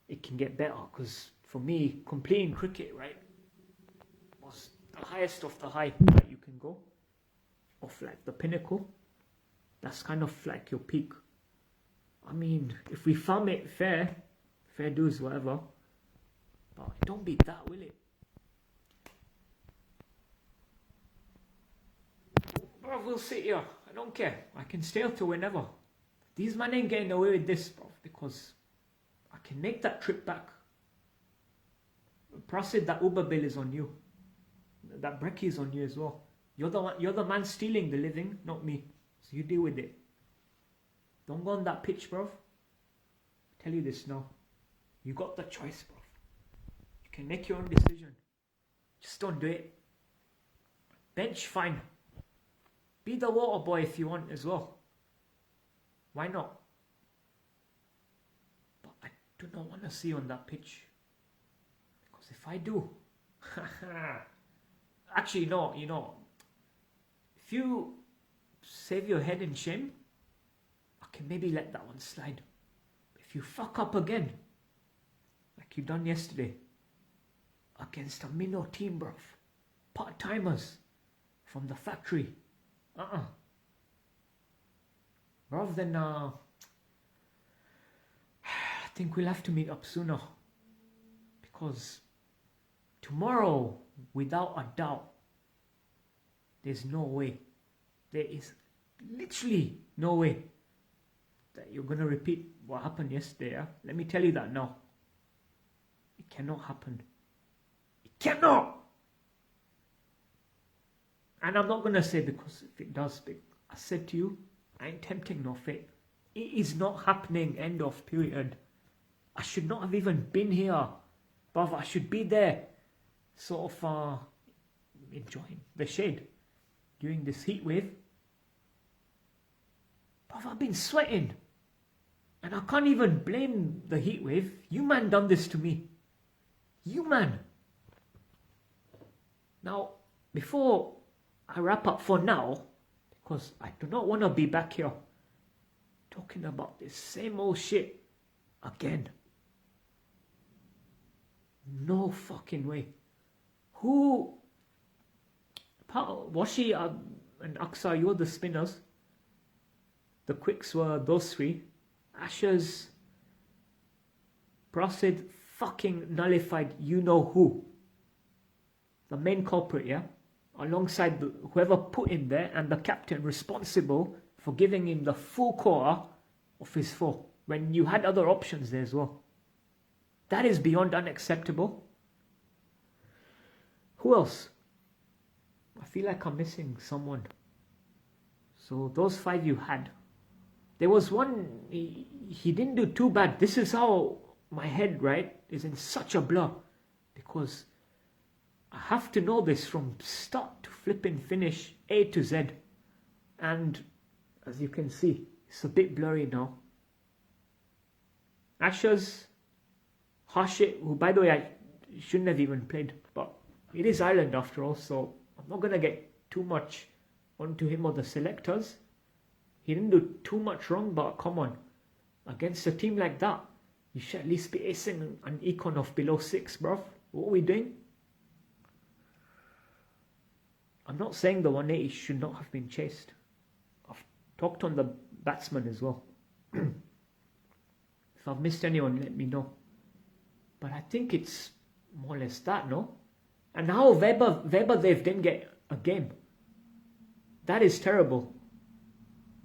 it can get better. Because for me, completing cricket, right, was the highest of the high that you can go. Of like the pinnacle. That's kind of like your peak. I mean, if we farm it fair dues, whatever. But it don't be that, will it? Bro, we'll sit here. I don't care. I can stay up till whenever. These men ain't getting away with this, bro, because I can make that trip back. Prasid, that Uber bill is on you. That brekkie is on you as well. You're the man stealing the living, not me. So you deal with it. Don't go on that pitch, bro. Tell you this now. You got the choice, bro. You can make your own decision. Just don't do it. Bench, fine. Be the water boy if you want as well. Why not? But I do not want to see you on that pitch. Because if I do... Actually, no, you know... If you save your head in shame, I can maybe let that one slide. If you fuck up again, like you done yesterday, against a minnow team, bruv, part-timers from the factory, bruv, then I think we'll have to meet up sooner, because tomorrow, without a doubt, there's no way, there is literally no way that you're going to repeat what happened yesterday. Yeah? Let me tell you that now. It cannot happen. It cannot! And I'm not going to say because if it does, I said to you, I ain't tempting no fate. It is not happening, end of period. I should not have even been here. But I should be there, sort of enjoying the shade during this heat wave. But I've been sweating. And I can't even blame the heat wave. You man done this to me. You man. Now, before I wrap up for now, because I do not want to be back here talking about this same old shit again. No fucking way. Who... Washi and Aksa, you're the spinners. The quicks were those three. Ashes, Prasid fucking nullified you-know-who. The main culprit, yeah? Alongside whoever put him there and the captain responsible for giving him the full quarter of his 4 when you had other options there as well. That is beyond unacceptable. Who else? I feel like I'm missing someone. So those 5 you had. There was one, he didn't do too bad. This is how my head, right, is in such a blur. Because I have to know this from start to flipping finish, A to Z. And as you can see, it's a bit blurry now. Ashes, Hashit, who by the way I shouldn't have even played, but it is Ireland after all, so I'm not going to get too much onto him or the selectors. He didn't do too much wrong, but come on. Against a team like that, you should at least be acing an econ of below 6, bruv. What are we doing? I'm not saying the 180 should not have been chased. I've talked on the batsman as well. If I've missed anyone, let me know. But I think it's more or less that, no? And how Weber they didn't get a game. That is terrible.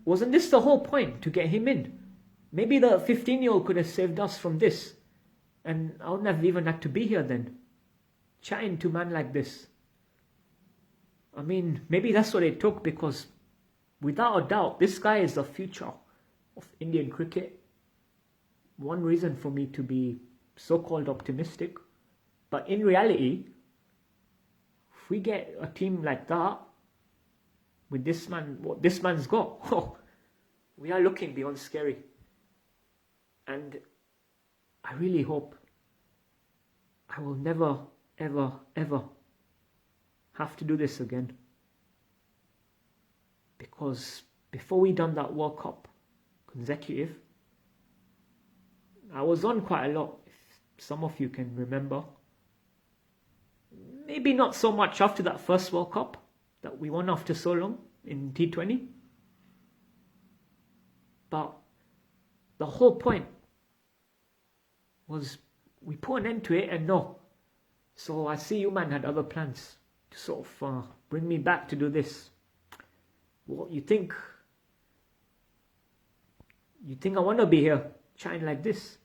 Wasn't this the whole point, to get him in? Maybe the 15-year-old could have saved us from this. And I wouldn't have even had to be here then. Chatting to a man like this. I mean, maybe that's what it took, because without a doubt, this guy is the future of Indian cricket. One reason for me to be so-called optimistic. But in reality, if we get a team like that, with this man, what this man's got, oh, we are looking beyond scary. And I really hope I will never, ever, ever have to do this again. Because before we done that World Cup consecutive, I was on quite a lot, if some of you can remember. Maybe not so much after that first World Cup that we won after so long in T20. But the whole point was we put an end to it, and no. So I see you man had other plans to sort of bring me back to do this. What you think? You think I want to be here chatting like this?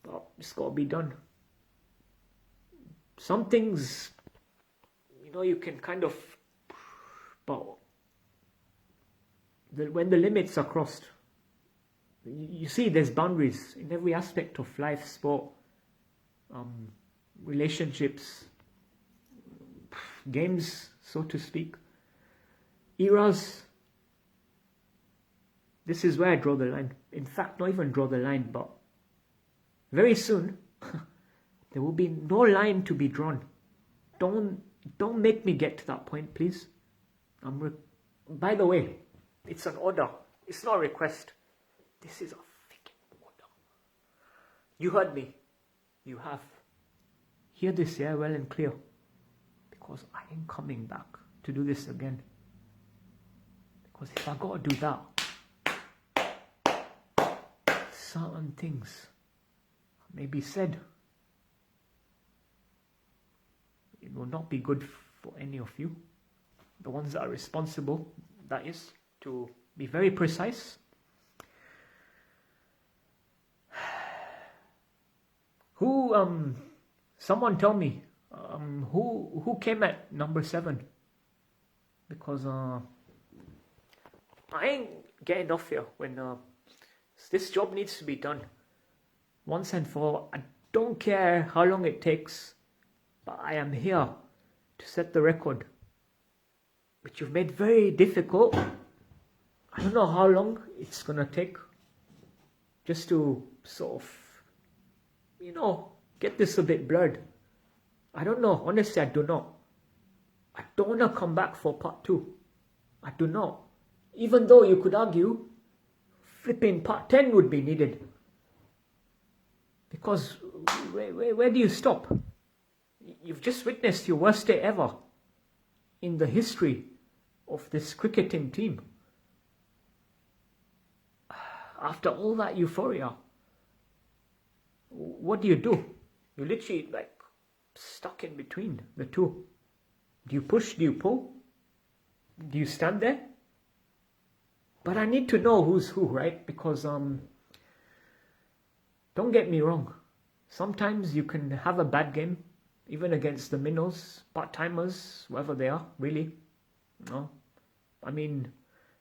But it's got to be done. Some things, you know, you can kind of, but when the limits are crossed, you see there's boundaries in every aspect of life, sport, relationships, games, so to speak, eras. This is where I draw the line. In fact, not even draw the line, but very soon there will be no line to be drawn. Don't make me get to that point, please. By the way, it's an order. It's not a request. This is a freaking order. You heard me. You have. Hear this, yeah, well and clear. Because I ain't coming back to do this again. Because if I gotta do that, certain things may be said. It will not be good for any of you. The ones that are responsible, that is, to be very precise. Someone tell me, who came at number 7? Because I ain't getting off here when this job needs to be done once and for all. I don't care how long it takes, but I am here to set the record, which you've made very difficult. I don't know how long it's gonna take just to sort of, you know, get this a bit blurred. I don't know. Honestly, I do not. I don't want to come back for part 2. I do not. Even though you could argue flipping part 10 would be needed. Because where do you stop? You've just witnessed your worst day ever in the history of this cricketing team. After all that euphoria, what do? You're literally like stuck in between the two. Do you push? Do you pull? Do you stand there? But I need to know who's who, right? Because don't get me wrong. Sometimes you can have a bad game, even against the minnows, part-timers, whoever they are, really. No, I mean,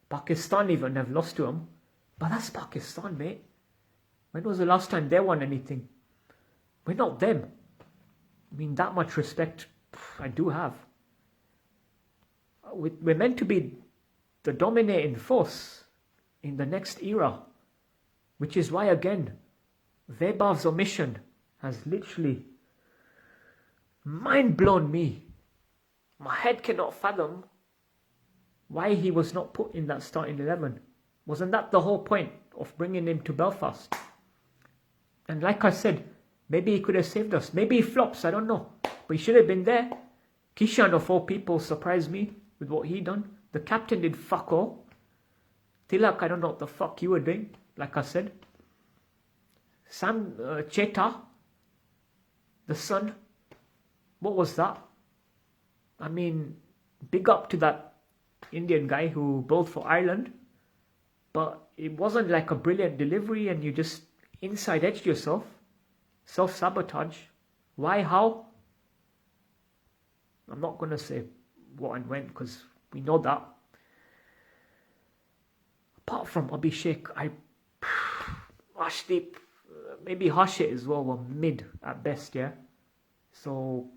Pakistan even have lost to them. But that's Pakistan, mate. When was the last time they won anything? We're not them. I mean, that much respect I do have. We're meant to be the dominating force in the next era. Which is why, again, Vaibhav's omission has literally mind-blown me. My head cannot fathom why he was not put in that starting 11. Wasn't that the whole point of bringing him to Belfast? And like I said, maybe he could have saved us. Maybe he flops, I don't know. But he should have been there. Kishan of all people surprised me with what he done. The captain did fuck all. Tilak, I don't know what the fuck you were doing, like I said. Sam Cheta, the son, what was that? I mean, big up to that Indian guy who bowled for Ireland. But it wasn't like a brilliant delivery and you just inside edged yourself. Self-sabotage. Why? How? I'm not going to say what and when because we know that. Apart from Abhishek, Ashdeep, maybe Harshit as well were mid at best, yeah? So,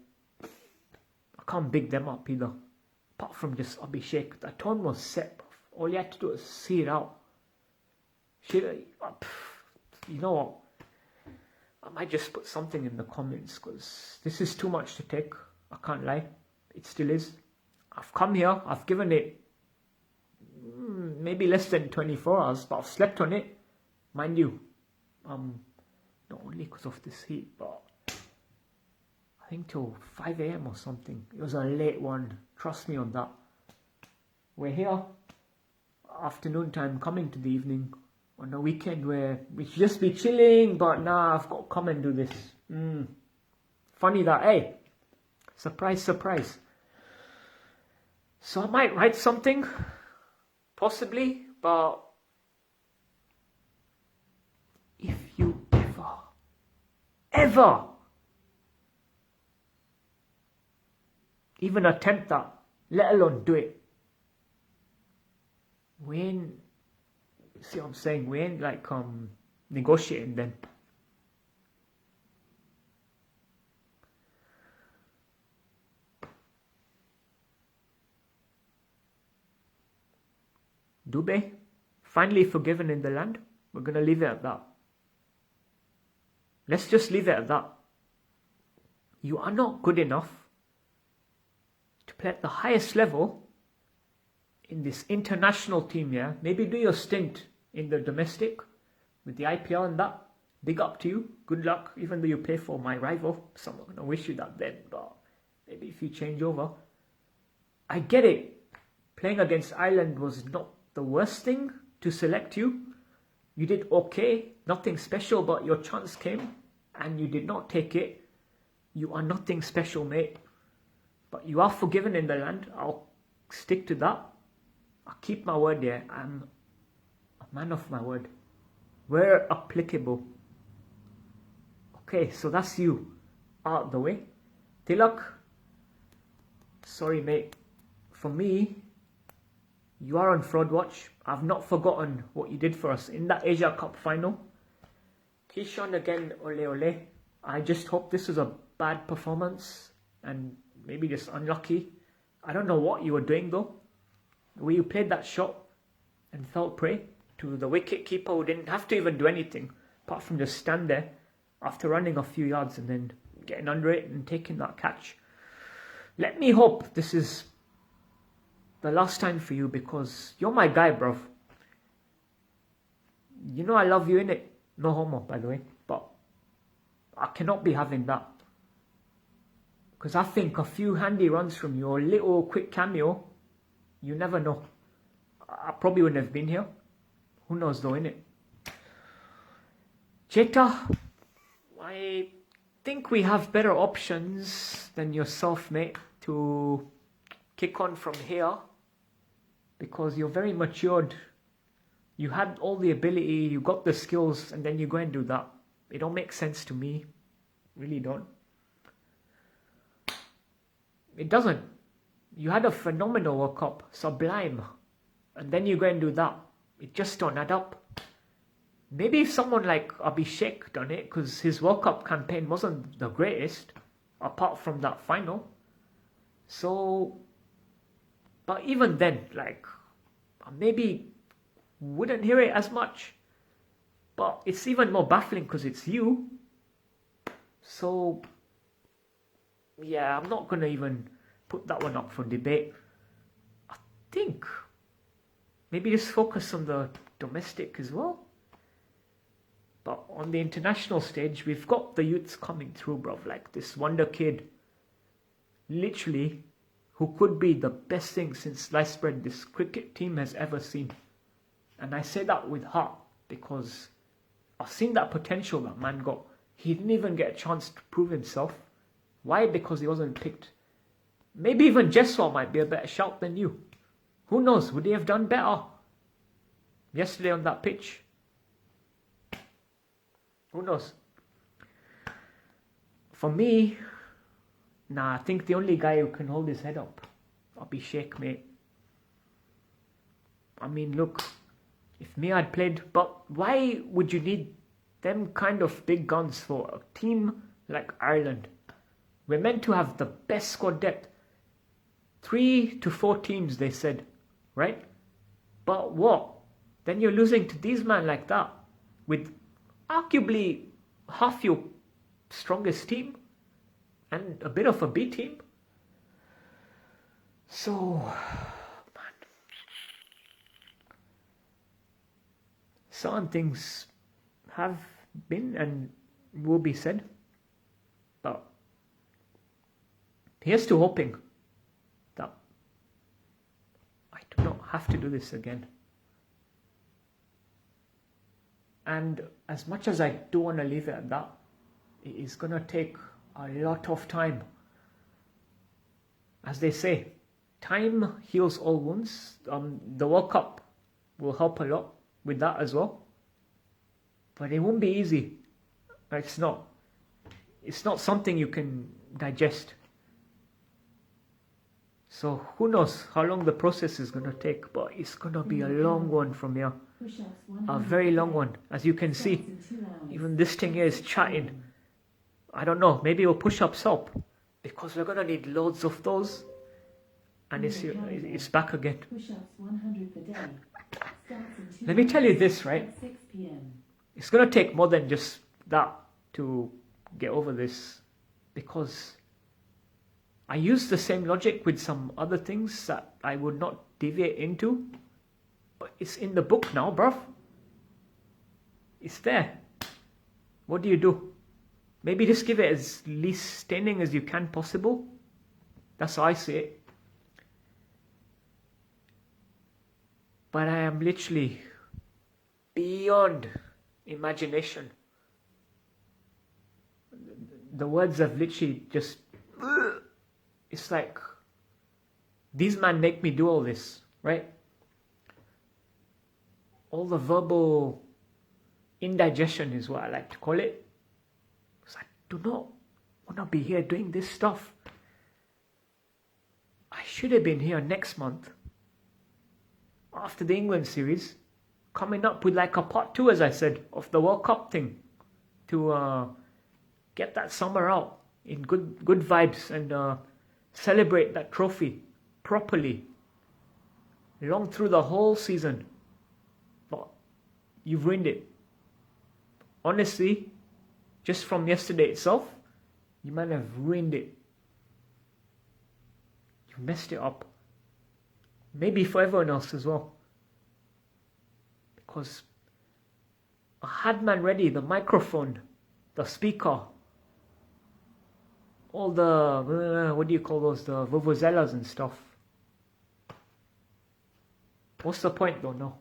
I can't big them up either. Apart from just Abhishek, the tone was set. All you had to do was see it out. You know what? I might just put something in the comments because this is too much to take. I can't lie. It still is. I've come here. I've given it maybe less than 24 hours, but I've slept on it. Mind you, not only because of this heat, but I think till 5 AM or something. It was a late one. Trust me on that. We're here. Afternoon time, coming to the evening. On a weekend where we should just be chilling, but nah, I've got to come and do this. Funny that, hey? Surprise, surprise. So I might write something, possibly, but if you ever even attempt that, let alone do it, we ain't, see what I'm saying, we ain't like negotiating then. Dubey, finally forgiven in the land. We're going to leave it at that. Let's just leave it at that. You are not good enough to play at the highest level in this international team, yeah? Maybe do your stint in the domestic with the IPL and that. Big up to you. Good luck, even though you play for my rival. So I'm not going to wish you that then, but maybe if you change over. I get it. Playing against Ireland was not the worst thing to select you. You did okay. Nothing special, but your chance came and you did not take it. You are nothing special, mate. But you are forgiven in the land. I'll stick to that. I'll keep my word there. I'm a man of my word. Where applicable. Okay, so that's you out of the way. Tilak, sorry mate. For me, you are on fraud watch. I've not forgotten what you did for us in that Asia Cup final. Kishan again, ole ole. I just hope this was a bad performance and maybe just unlucky. I don't know what you were doing though. The way you played that shot and fell prey to the wicket keeper who didn't have to even do anything apart from just stand there after running a few yards and then getting under it and taking that catch. Let me hope this is the last time for you, because you're my guy, bruv. You know I love you, innit? No homo, by the way. But I cannot be having that. Because I think a few handy runs from you, or a little quick cameo, you never know. I probably wouldn't have been here. Who knows though, innit? Cheta, I think we have better options than yourself, mate, to kick on from here. Because you're very matured. You had all the ability, you got the skills, and then you go and do that. It don't make sense to me. Really don't. It doesn't. You had a phenomenal World Cup, sublime, and then you go and do that. It just don't add up. Maybe if someone like Abhishek done it, because his World Cup campaign wasn't the greatest, apart from that final. So, but even then, like, maybe wouldn't hear it as much. But it's even more baffling because it's you. So, yeah, I'm not going to even put that one up for debate. I think maybe just focus on the domestic as well. But on the international stage, we've got the youths coming through, bruv. Like this wonder kid, literally, who could be the best thing since sliced bread this cricket team has ever seen. And I say that with heart, because I've seen that potential that man got. He didn't even get a chance to prove himself. Why? Because he wasn't picked. Maybe even Jeswal might be a better shout than you. Who knows? Would he have done better yesterday on that pitch? Who knows? For me, nah, I think the only guy who can hold his head up, Abhishek, mate. I mean, look, if me had played, but why would you need them kind of big guns for a team like Ireland? We're meant to have the best squad depth. 3 to 4 teams, they said, right? But what? Then you're losing to these men like that, with arguably half your strongest team and a bit of a B team. So, man, certain things have been and will be said, but here's to hoping that I do not have to do this again. And as much as I do want to leave it at that, it is going to take a lot of time. As they say, time heals all wounds. The World Cup will help a lot with that as well. But it won't be easy. It's not. It's not something you can digest. So who knows how long the process is going to take, but it's going to be a long one from here. A very long one. As you can see, even this thing here is chatting. I don't know, maybe we'll push-ups help, because we're going to need loads of those. And it's back again. Let me tell you this, right? It's going to take more than just that to get over this, because I use the same logic with some other things that I would not deviate into. But it's in the book now, bruv. It's there. What do you do? Maybe just give it as least staining as you can possible. That's how I see it. But I am literally beyond imagination. The words have literally just... It's like, these men make me do all this, right? All the verbal indigestion is what I like to call it. Because I do not want to be here doing this stuff. I should have been here next month, after the England series, coming up with like a part 2, as I said, of the World Cup thing, to get that summer out in good vibes and celebrate that trophy properly, long through the whole season. But you've ruined it. Honestly, just from yesterday itself, You might have ruined it. You messed it up. Maybe for everyone else as well. Because I had man ready, the microphone, the speaker, all the, what do you call those, the vuvuzelas and stuff. What's the point though, no?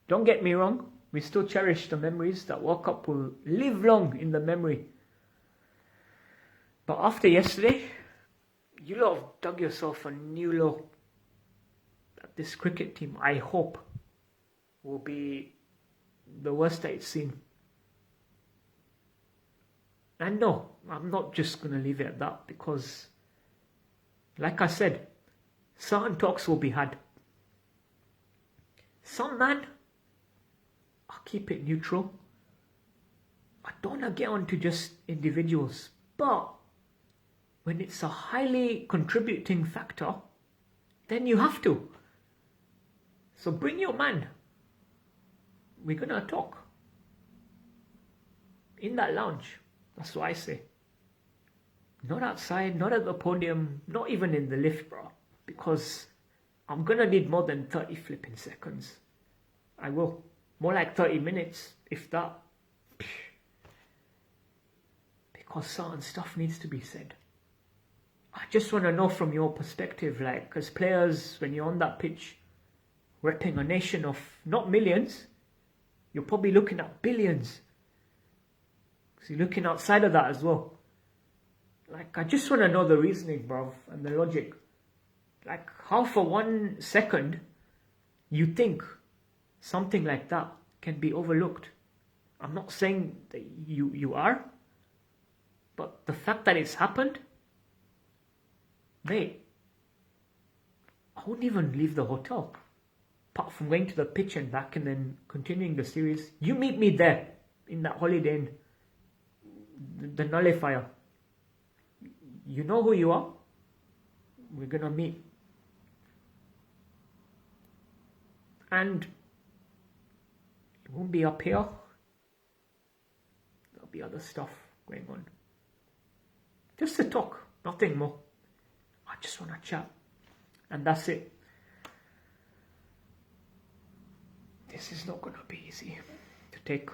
Don't get me wrong, we still cherish the memories. That World Cup will live long in the memory. But after yesterday, you lot have dug yourself a new low. That this cricket team, I hope, will be the worst that it's seen. And no, I'm not just going to leave it at that, because, like I said, certain talks will be had. Some man, I'll keep it neutral. I don't want to get on to just individuals, but when it's a highly contributing factor, then you have to. So bring your man. We're going to talk. In that lounge. That's what I say. Not outside, not at the podium, not even in the lift, bro. Because I'm going to need more than 30 flipping seconds. I will. More like 30 minutes, if that. Because certain stuff needs to be said. I just want to know from your perspective, like, as players, when you're on that pitch, repping a nation of not millions, you're probably looking at billions. Because you're looking outside of that as well. Like, I just want to know the reasoning, bruv, and the logic. Like, how for 1 second you think something like that can be overlooked? I'm not saying that you are, but the fact that it's happened, mate, I wouldn't even leave the hotel. Apart from going to the pitch and back and then continuing the series. You meet me there, in that Holiday Inn, the nullifier. You know who you are. We're gonna meet. And it won't be up here. There'll be other stuff going on. Just to talk, nothing more. I just want to chat. And that's it. This is not going to be easy to take.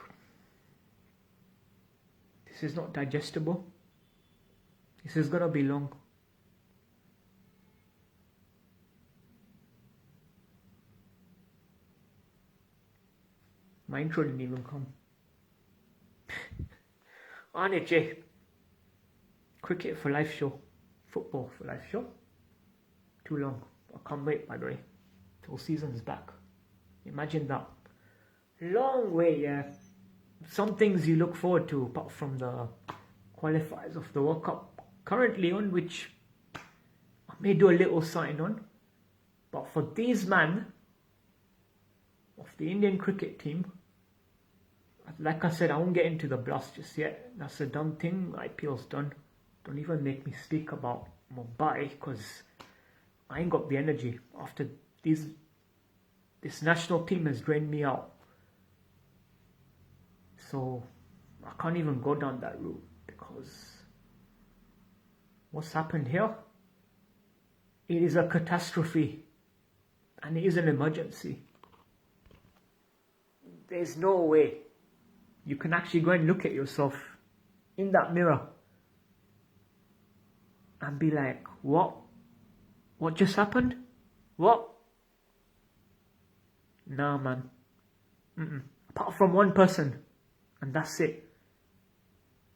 This is not digestible. This is going to be long. My intro didn't even come. On it, Jay. Cricket for life show. Football for life show. Too long. I can't wait, by the way, till season's back. Imagine that. Long way, yeah. Some things you look forward to, apart from the qualifiers of the World Cup currently on, which I may do a little sign on. But for these man of the Indian cricket team, like I said, I won't get into the blast just yet. That's a done thing. IPL's done. Don't even make me speak about Mumbai, because I ain't got the energy after this national team has drained me out. So I can't even go down that route, because what's happened here, it is a catastrophe and it is an emergency. There's no way you can actually go and look at yourself in that mirror and be like, what? What just happened? What? Nah, man. Apart from one person, and that's it.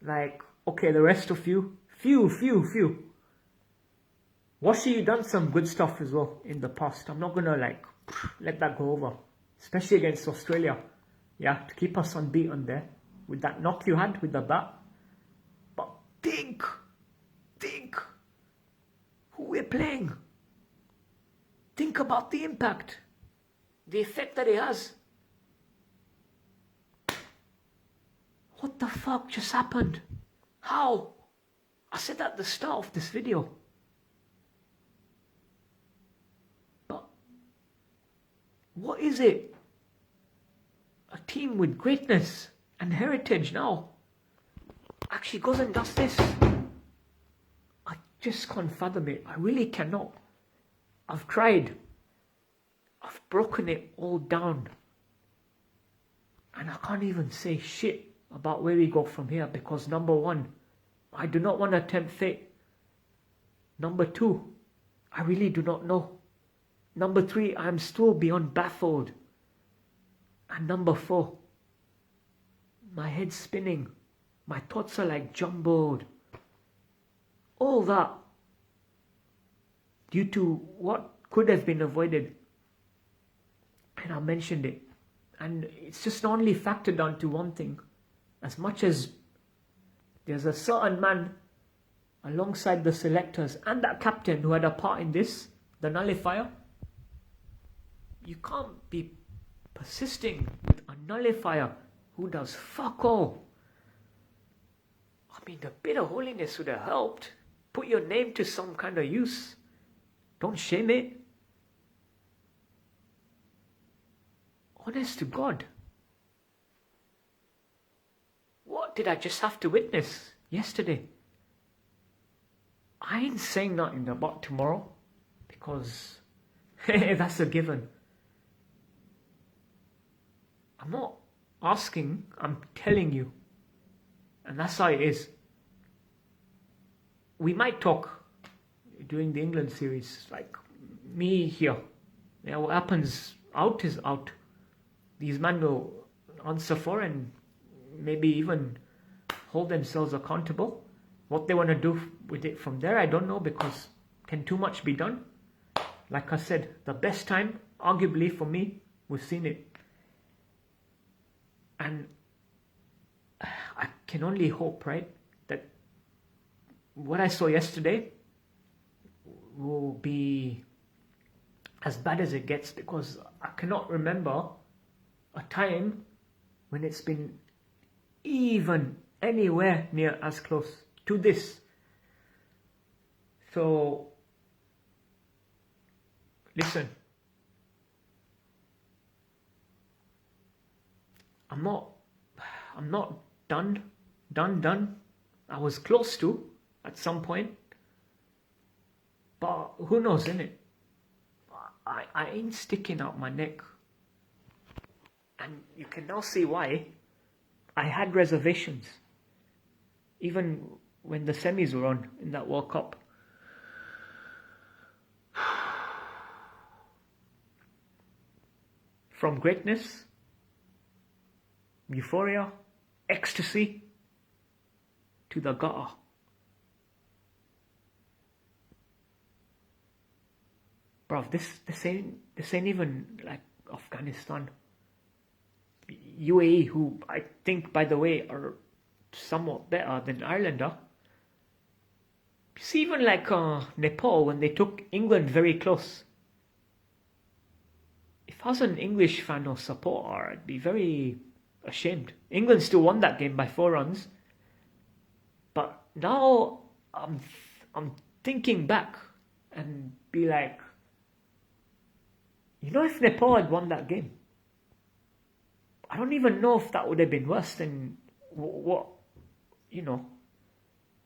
Like, okay, the rest of you, few. Washi, you done some good stuff as well in the past. I'm not gonna like let that go over, especially against Australia. Yeah, to keep us unbeaten there with that knock you had with the bat. But think who we're playing. Think about the impact, the effect that it has. What the fuck just happened? How? I said that at the start of this video. But what is it? A team with greatness and heritage now actually goes and does this. I just can't fathom it. I really cannot. I've tried. I've broken it all down. And I can't even say shit about where we go from here because number one, I do not want to tempt fate. Number two, I really do not know. Number three, I am still beyond baffled. And number four, my head's spinning. My thoughts are like jumbled. All that due to what could have been avoided. And I mentioned it. And it's just not only factored down to one thing. As much as there's a certain man alongside the selectors and that captain who had a part in this, the nullifier, you can't be persisting with a nullifier who does fuck all. I mean, a bit of holiness would have helped. Put your name to some kind of use. Don't shame it. Honest to God. What did I just have to witness yesterday? I ain't saying nothing about tomorrow because that's a given. I'm not asking, I'm telling you. And that's how it is. We might talk during the England series, like me here. Yeah, what happens out is out. These men will answer for and maybe even hold themselves accountable. What they want to do with it from there, I don't know, because can too much be done? Like I said, the best time, arguably for me, we've seen it. And I can only hope, right, that what I saw yesterday will be as bad as it gets, because I cannot remember a time when it's been even anywhere near as close to this. So, listen, I'm not done. I was close to at some point, but who knows, innit? I ain't sticking out my neck. And you can now see why I had reservations. Even when the semis were on in that World Cup. From greatness, euphoria, ecstasy, to the gutter. Bruv, this ain't even like Afghanistan. UAE, who I think, by the way, are somewhat better than Ireland are. You see, even like Nepal, when they took England very close. If I was an English fan or supporter, I'd be very ashamed. England still won that game by 4 runs. But now I'm thinking back and be like, you know, if Nepal had won that game, I don't even know if that would have been worse than what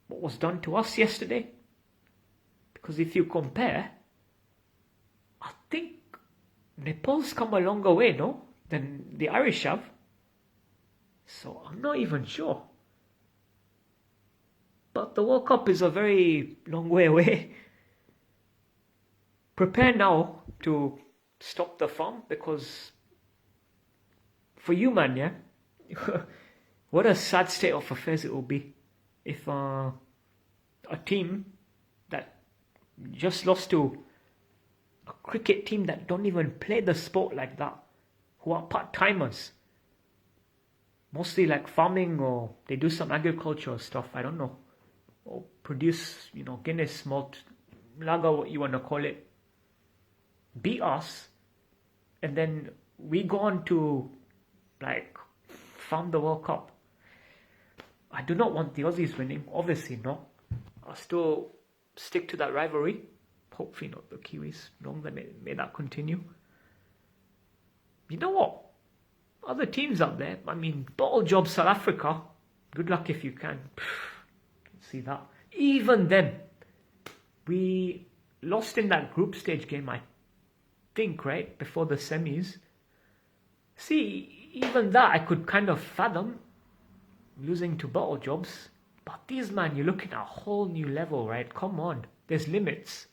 was done to us yesterday. Because if you compare, I think Nepal's come a longer way, no, than the Irish have. So I'm not even sure. But the World Cup is a very long way away. Prepare now to stop the farm, because for you, man, yeah, what a sad state of affairs it will be if a team that just lost to a cricket team that don't even play the sport like that, who are part-timers, mostly like farming, or they do some agricultural stuff, I don't know, or produce, Guinness, malt, lager, what you want to call it, beat us, and then we go on to like farm the World Cup. I do not want the Aussies winning, obviously not. I'll still stick to that rivalry. Hopefully not the Kiwis. Long may that continue. You know what? Other teams up there, I mean, bottle job South Africa, Good luck if you can. See that. Even then, we lost in that group stage game, I think, right? Before the semis. See, even that I could kind of fathom, losing to bottle jobs. But these, man, you're looking at a whole new level, right? Come on. There's limits.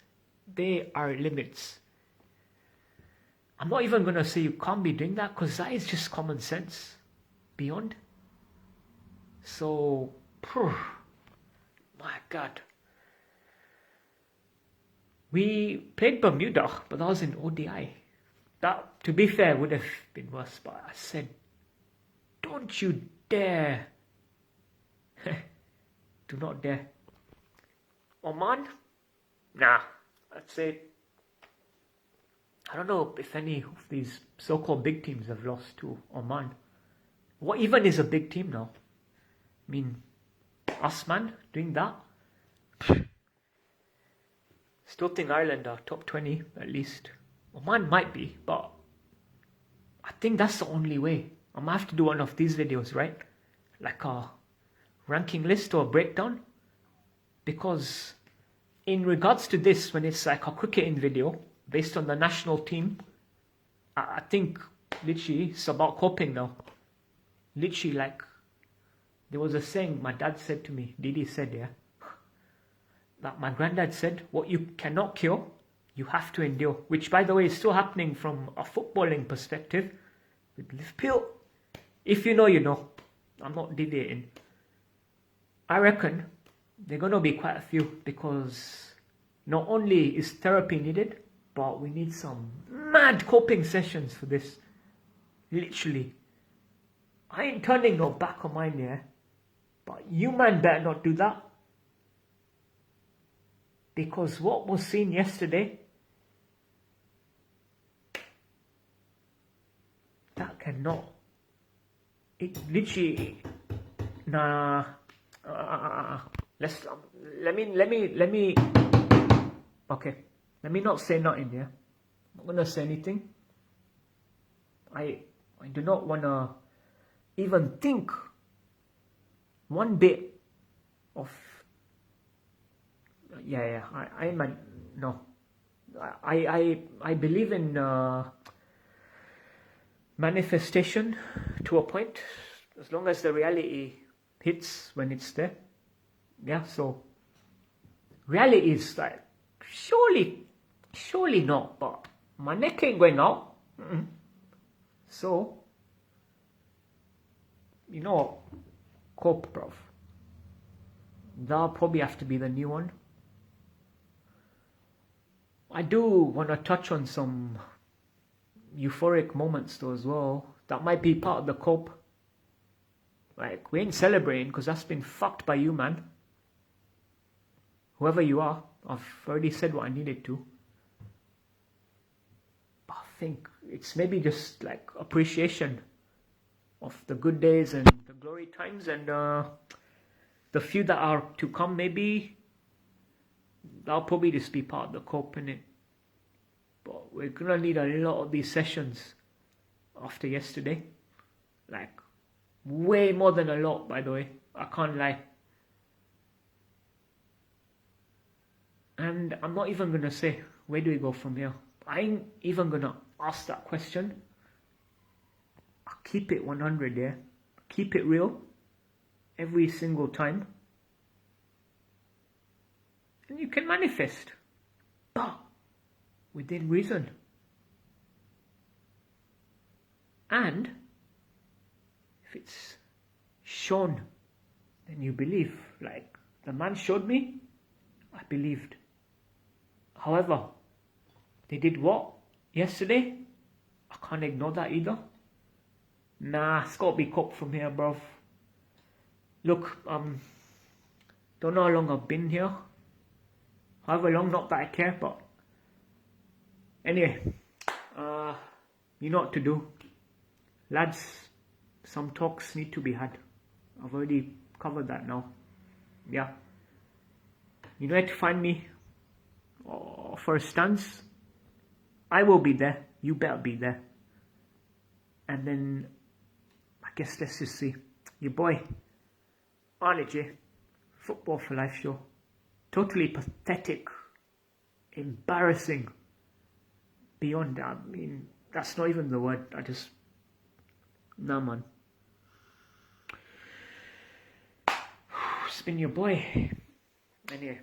There are limits. I'm not even going to say you can't be doing that, because that is just common sense. Beyond. So, my God. We played Bermuda, but that was in ODI. That, to be fair, would have been worse. But I said, don't you dare. Do not dare. Oman? Nah, I'd say, I don't know if any of these so-called big teams have lost to Oman. What even is a big team now? I mean, us, man, doing that? Still think Ireland are top 20 at least. Oman might be, but I think that's the only way. I'm gonna have to do one of these videos, right? Like a ranking list or a breakdown. Because in regards to this, when it's like a cricketing video based on the national team, I think literally it's about coping now. Literally, like, there was a saying my dad said to me, Didi said, yeah, that my granddad said, what you cannot cure, you have to endure. Which, by the way, is still happening from a footballing perspective with Liverpool. If you know, you know. I'm not deviating. I reckon there are going to be quite a few, because not only is therapy needed, but we need some mad coping sessions for this. Literally. I ain't turning no back on mine, yeah. But you, man, better not do that. Because what was seen yesterday, that cannot. It literally. Nah. Let me. Okay. Let me not say nothing, yeah. I'm not gonna say anything. I do not wanna even think one bit of. Yeah. I mean, no. I believe in manifestation to a point, as long as the reality hits when it's there. Yeah, so reality is like, surely not, but my neck ain't going out. So, you know, cope, bruv. That'll probably have to be the new one. I do want to touch on some euphoric moments though as well. That might be part of the cope. Like, we ain't celebrating because that's been fucked by you, man. Whoever you are, I've already said what I needed to. But I think it's maybe just like appreciation of the good days and the glory times, and the few that are to come, maybe that'll probably just be part of the cope, innit? But we're gonna need a lot of these sessions after yesterday. Like, way more than a lot, by the way. I can't lie. And I'm not even gonna say, where do we go from here? I ain't even gonna ask that question. I'll keep it 100, yeah? Keep it real. Every single time. And you can manifest. But within reason. And if it's shown, then you believe. Like the man showed me, I believed. However, they did what yesterday? I can't ignore that either. Nah, it's got to be coped from here, bruv. Look, don't know how long I've been here. However long, not that I care, but anyway, you know what to do. Lads, some talks need to be had. I've already covered that now. Yeah. You know where to find me for a stance. I will be there. You better be there. And then, I guess let's just see. Your boy, Honestly, Football for Life show. Totally pathetic. Embarrassing. Beyond that, I mean, that's not even the word. Nah, man. It's been your boy. Anyway.